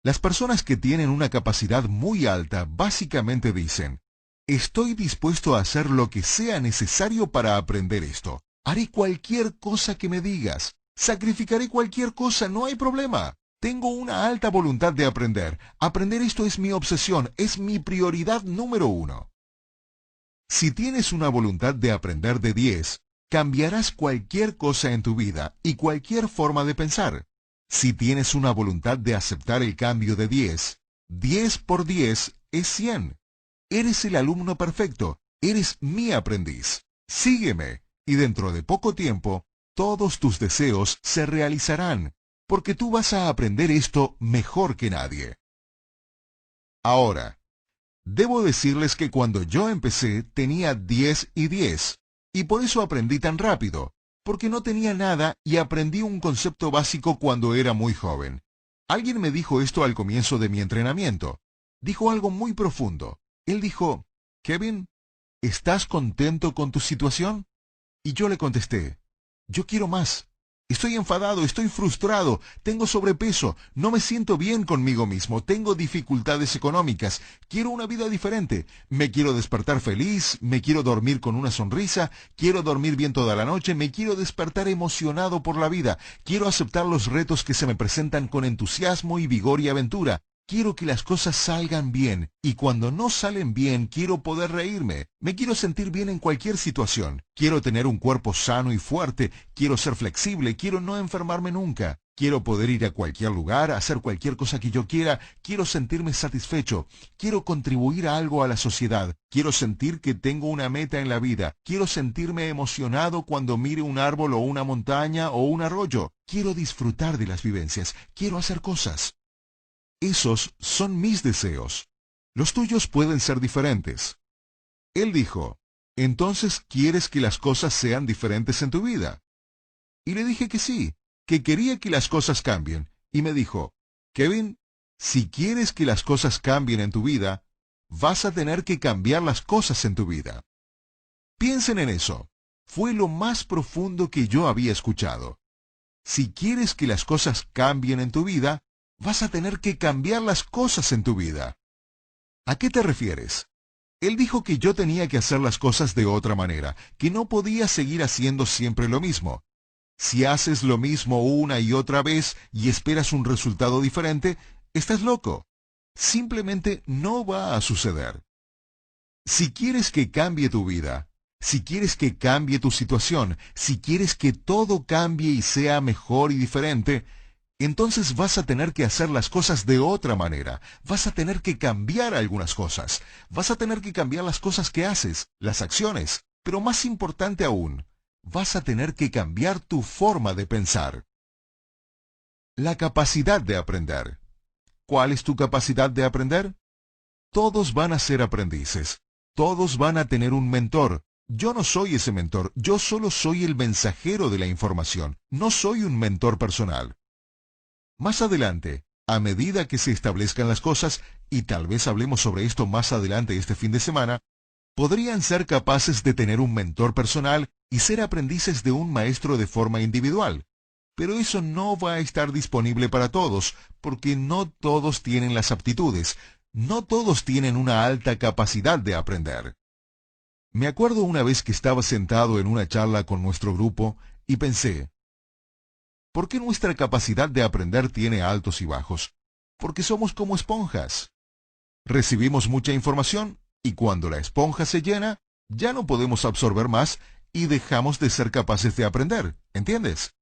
Las personas que tienen una capacidad muy alta básicamente dicen, estoy dispuesto a hacer lo que sea necesario para aprender esto. Haré cualquier cosa que me digas. Sacrificaré cualquier cosa, no hay problema. Tengo una alta voluntad de aprender. Aprender esto es mi obsesión, es mi prioridad número 1. Si tienes una voluntad de aprender de 10, cambiarás cualquier cosa en tu vida y cualquier forma de pensar. Si tienes una voluntad de aceptar el cambio de 10, 10 por 10 es 100. Eres el alumno perfecto, eres mi aprendiz. Sígueme, y dentro de poco tiempo, todos tus deseos se realizarán, porque tú vas a aprender esto mejor que nadie. Ahora, debo decirles que cuando yo empecé tenía 10 y 10, y por eso aprendí tan rápido, porque no tenía nada y aprendí un concepto básico cuando era muy joven. Alguien me dijo esto al comienzo de mi entrenamiento. Dijo algo muy profundo. Él dijo, Kevin, ¿estás contento con tu situación? Y yo le contesté, yo quiero más. Estoy enfadado, estoy frustrado, tengo sobrepeso, no me siento bien conmigo mismo, tengo dificultades económicas, quiero una vida diferente, me quiero despertar feliz, me quiero dormir con una sonrisa, quiero dormir bien toda la noche, me quiero despertar emocionado por la vida, quiero aceptar los retos que se me presentan con entusiasmo y vigor y aventura. Quiero que las cosas salgan bien, y cuando no salen bien quiero poder reírme. Me quiero sentir bien en cualquier situación. Quiero tener un cuerpo sano y fuerte, quiero ser flexible, quiero no enfermarme nunca. Quiero poder ir a cualquier lugar, hacer cualquier cosa que yo quiera, quiero sentirme satisfecho, quiero contribuir a algo a la sociedad, quiero sentir que tengo una meta en la vida, quiero sentirme emocionado cuando mire un árbol o una montaña o un arroyo, quiero disfrutar de las vivencias, quiero hacer cosas. Esos son mis deseos. Los tuyos pueden ser diferentes. Él dijo, ¿entonces quieres que las cosas sean diferentes en tu vida? Y le dije que sí, que quería que las cosas cambien. Y me dijo, Kevin, si quieres que las cosas cambien en tu vida, vas a tener que cambiar las cosas en tu vida. Piensen en eso. Fue lo más profundo que yo había escuchado. Si quieres que las cosas cambien en tu vida, vas a tener que cambiar las cosas en tu vida. ¿A qué te refieres? Él dijo que yo tenía que hacer las cosas de otra manera, que no podía seguir haciendo siempre lo mismo. Si haces lo mismo una y otra vez y esperas un resultado diferente, estás loco. Simplemente no va a suceder. Si quieres que cambie tu vida, si quieres que cambie tu situación, si quieres que todo cambie y sea mejor y diferente, entonces vas a tener que hacer las cosas de otra manera. Vas a tener que cambiar algunas cosas. Vas a tener que cambiar las cosas que haces, las acciones. Pero más importante aún, vas a tener que cambiar tu forma de pensar. La capacidad de aprender. ¿Cuál es tu capacidad de aprender? Todos van a ser aprendices. Todos van a tener un mentor. Yo no soy ese mentor. Yo solo soy el mensajero de la información. No soy un mentor personal. Más adelante, a medida que se establezcan las cosas, y tal vez hablemos sobre esto más adelante este fin de semana, podrían ser capaces de tener un mentor personal y ser aprendices de un maestro de forma individual. Pero eso no va a estar disponible para todos, porque no todos tienen las aptitudes, no todos tienen una alta capacidad de aprender. Me acuerdo una vez que estaba sentado en una charla con nuestro grupo y pensé, ¿por qué nuestra capacidad de aprender tiene altos y bajos? Porque somos como esponjas. Recibimos mucha información y cuando la esponja se llena, ya no podemos absorber más y dejamos de ser capaces de aprender, ¿entiendes?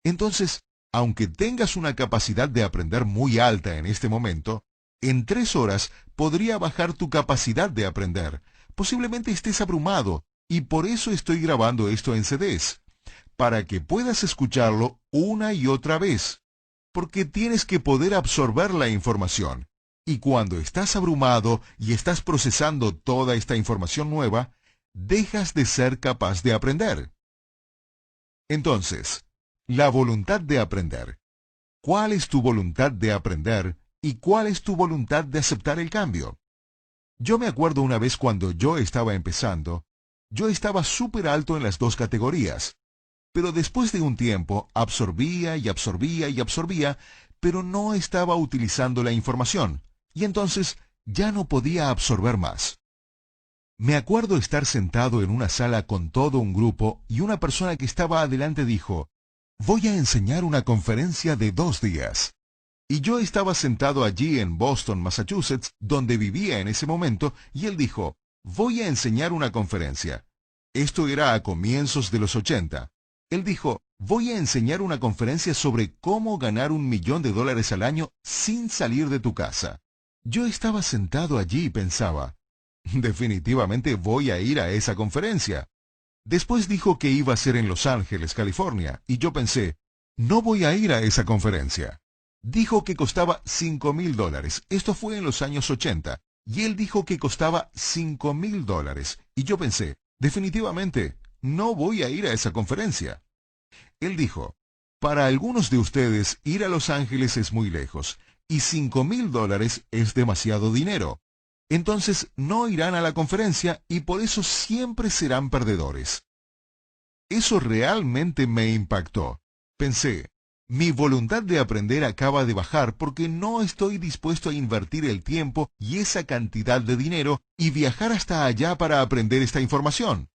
Entonces, aunque tengas una capacidad de aprender muy alta en este momento, en 3 horas podría bajar tu capacidad de aprender. Posiblemente estés abrumado y por eso estoy grabando esto en CDs, para que puedas escucharlo una y otra vez, porque tienes que poder absorber la información. Y cuando estás abrumado y estás procesando toda esta información nueva, dejas de ser capaz de aprender. Entonces, la voluntad de aprender. ¿Cuál es tu voluntad de aprender y cuál es tu voluntad de aceptar el cambio? Yo me acuerdo una vez cuando yo estaba empezando, yo estaba súper alto en las 2 categorías. Pero después de un tiempo absorbía y absorbía y absorbía, pero no estaba utilizando la información, y entonces ya no podía absorber más. Me acuerdo estar sentado en una sala con todo un grupo y una persona que estaba adelante dijo, «Voy a enseñar una conferencia de 2 días». Y yo estaba sentado allí en Boston, Massachusetts, donde vivía en ese momento, y él dijo, «Voy a enseñar una conferencia». Esto era a comienzos de los 80. Él dijo, «Voy a enseñar una conferencia sobre cómo ganar $1.000.000 al año sin salir de tu casa». Yo estaba sentado allí y pensaba, definitivamente voy a ir a esa conferencia. Después dijo que iba a ser en Los Ángeles, California, y yo pensé, no voy a ir a esa conferencia. Dijo que costaba $5.000. Esto fue en los años 80. Y él dijo que costaba $5.000. Y yo pensé, definitivamente, no voy a ir a esa conferencia. Él dijo, para algunos de ustedes ir a Los Ángeles es muy lejos, y $5.000 es demasiado dinero. Entonces no irán a la conferencia y por eso siempre serán perdedores. Eso realmente me impactó. Pensé, mi voluntad de aprender acaba de bajar porque no estoy dispuesto a invertir el tiempo y esa cantidad de dinero y viajar hasta allá para aprender esta información.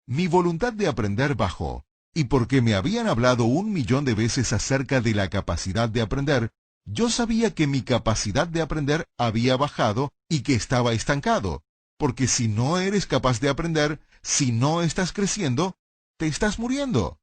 Mi voluntad de aprender bajó, y porque me habían hablado 1.000.000 de veces acerca de la capacidad de aprender, yo sabía que mi capacidad de aprender había bajado y que estaba estancado, porque si no eres capaz de aprender, si no estás creciendo, te estás muriendo.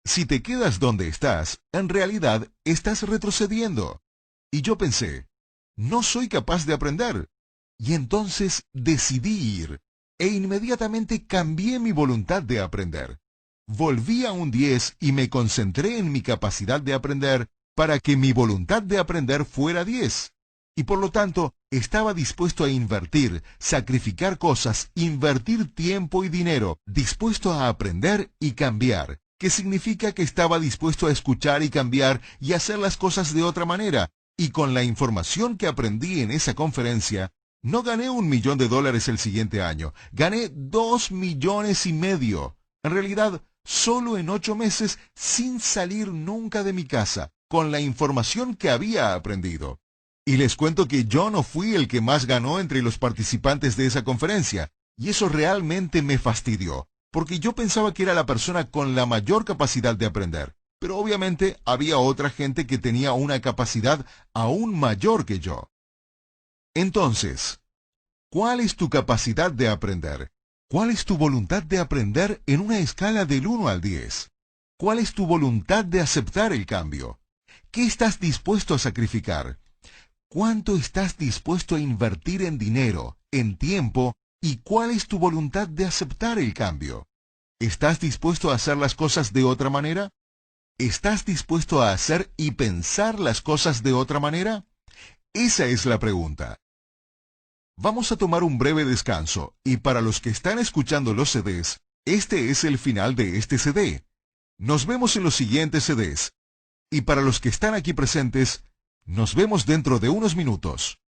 Si te quedas donde estás, en realidad estás retrocediendo. Y yo pensé, no soy capaz de aprender. Y entonces decidí ir, e inmediatamente cambié mi voluntad de aprender. Volví a un 10 y me concentré en mi capacidad de aprender para que mi voluntad de aprender fuera 10. Y por lo tanto, estaba dispuesto a invertir, sacrificar cosas, invertir tiempo y dinero, dispuesto a aprender y cambiar, que significa que estaba dispuesto a escuchar y cambiar y hacer las cosas de otra manera. Y con la información que aprendí en esa conferencia, no gané $1.000.000 el siguiente año, gané $2.5 millones. En realidad, solo en 8 meses, sin salir nunca de mi casa, con la información que había aprendido. Y les cuento que yo no fui el que más ganó entre los participantes de esa conferencia, y eso realmente me fastidió, porque yo pensaba que era la persona con la mayor capacidad de aprender, pero obviamente había otra gente que tenía una capacidad aún mayor que yo. Entonces, ¿cuál es tu capacidad de aprender? ¿Cuál es tu voluntad de aprender en una escala del 1 al 10? ¿Cuál es tu voluntad de aceptar el cambio? ¿Qué estás dispuesto a sacrificar? ¿Cuánto estás dispuesto a invertir en dinero, en tiempo? ¿Y cuál es tu voluntad de aceptar el cambio? ¿Estás dispuesto a hacer las cosas de otra manera? ¿Estás dispuesto a hacer y pensar las cosas de otra manera? Esa es la pregunta. Vamos a tomar un breve descanso, y para los que están escuchando los CDs, este es el final de este CD. Nos vemos en los siguientes CDs. Y para los que están aquí presentes, nos vemos dentro de unos minutos.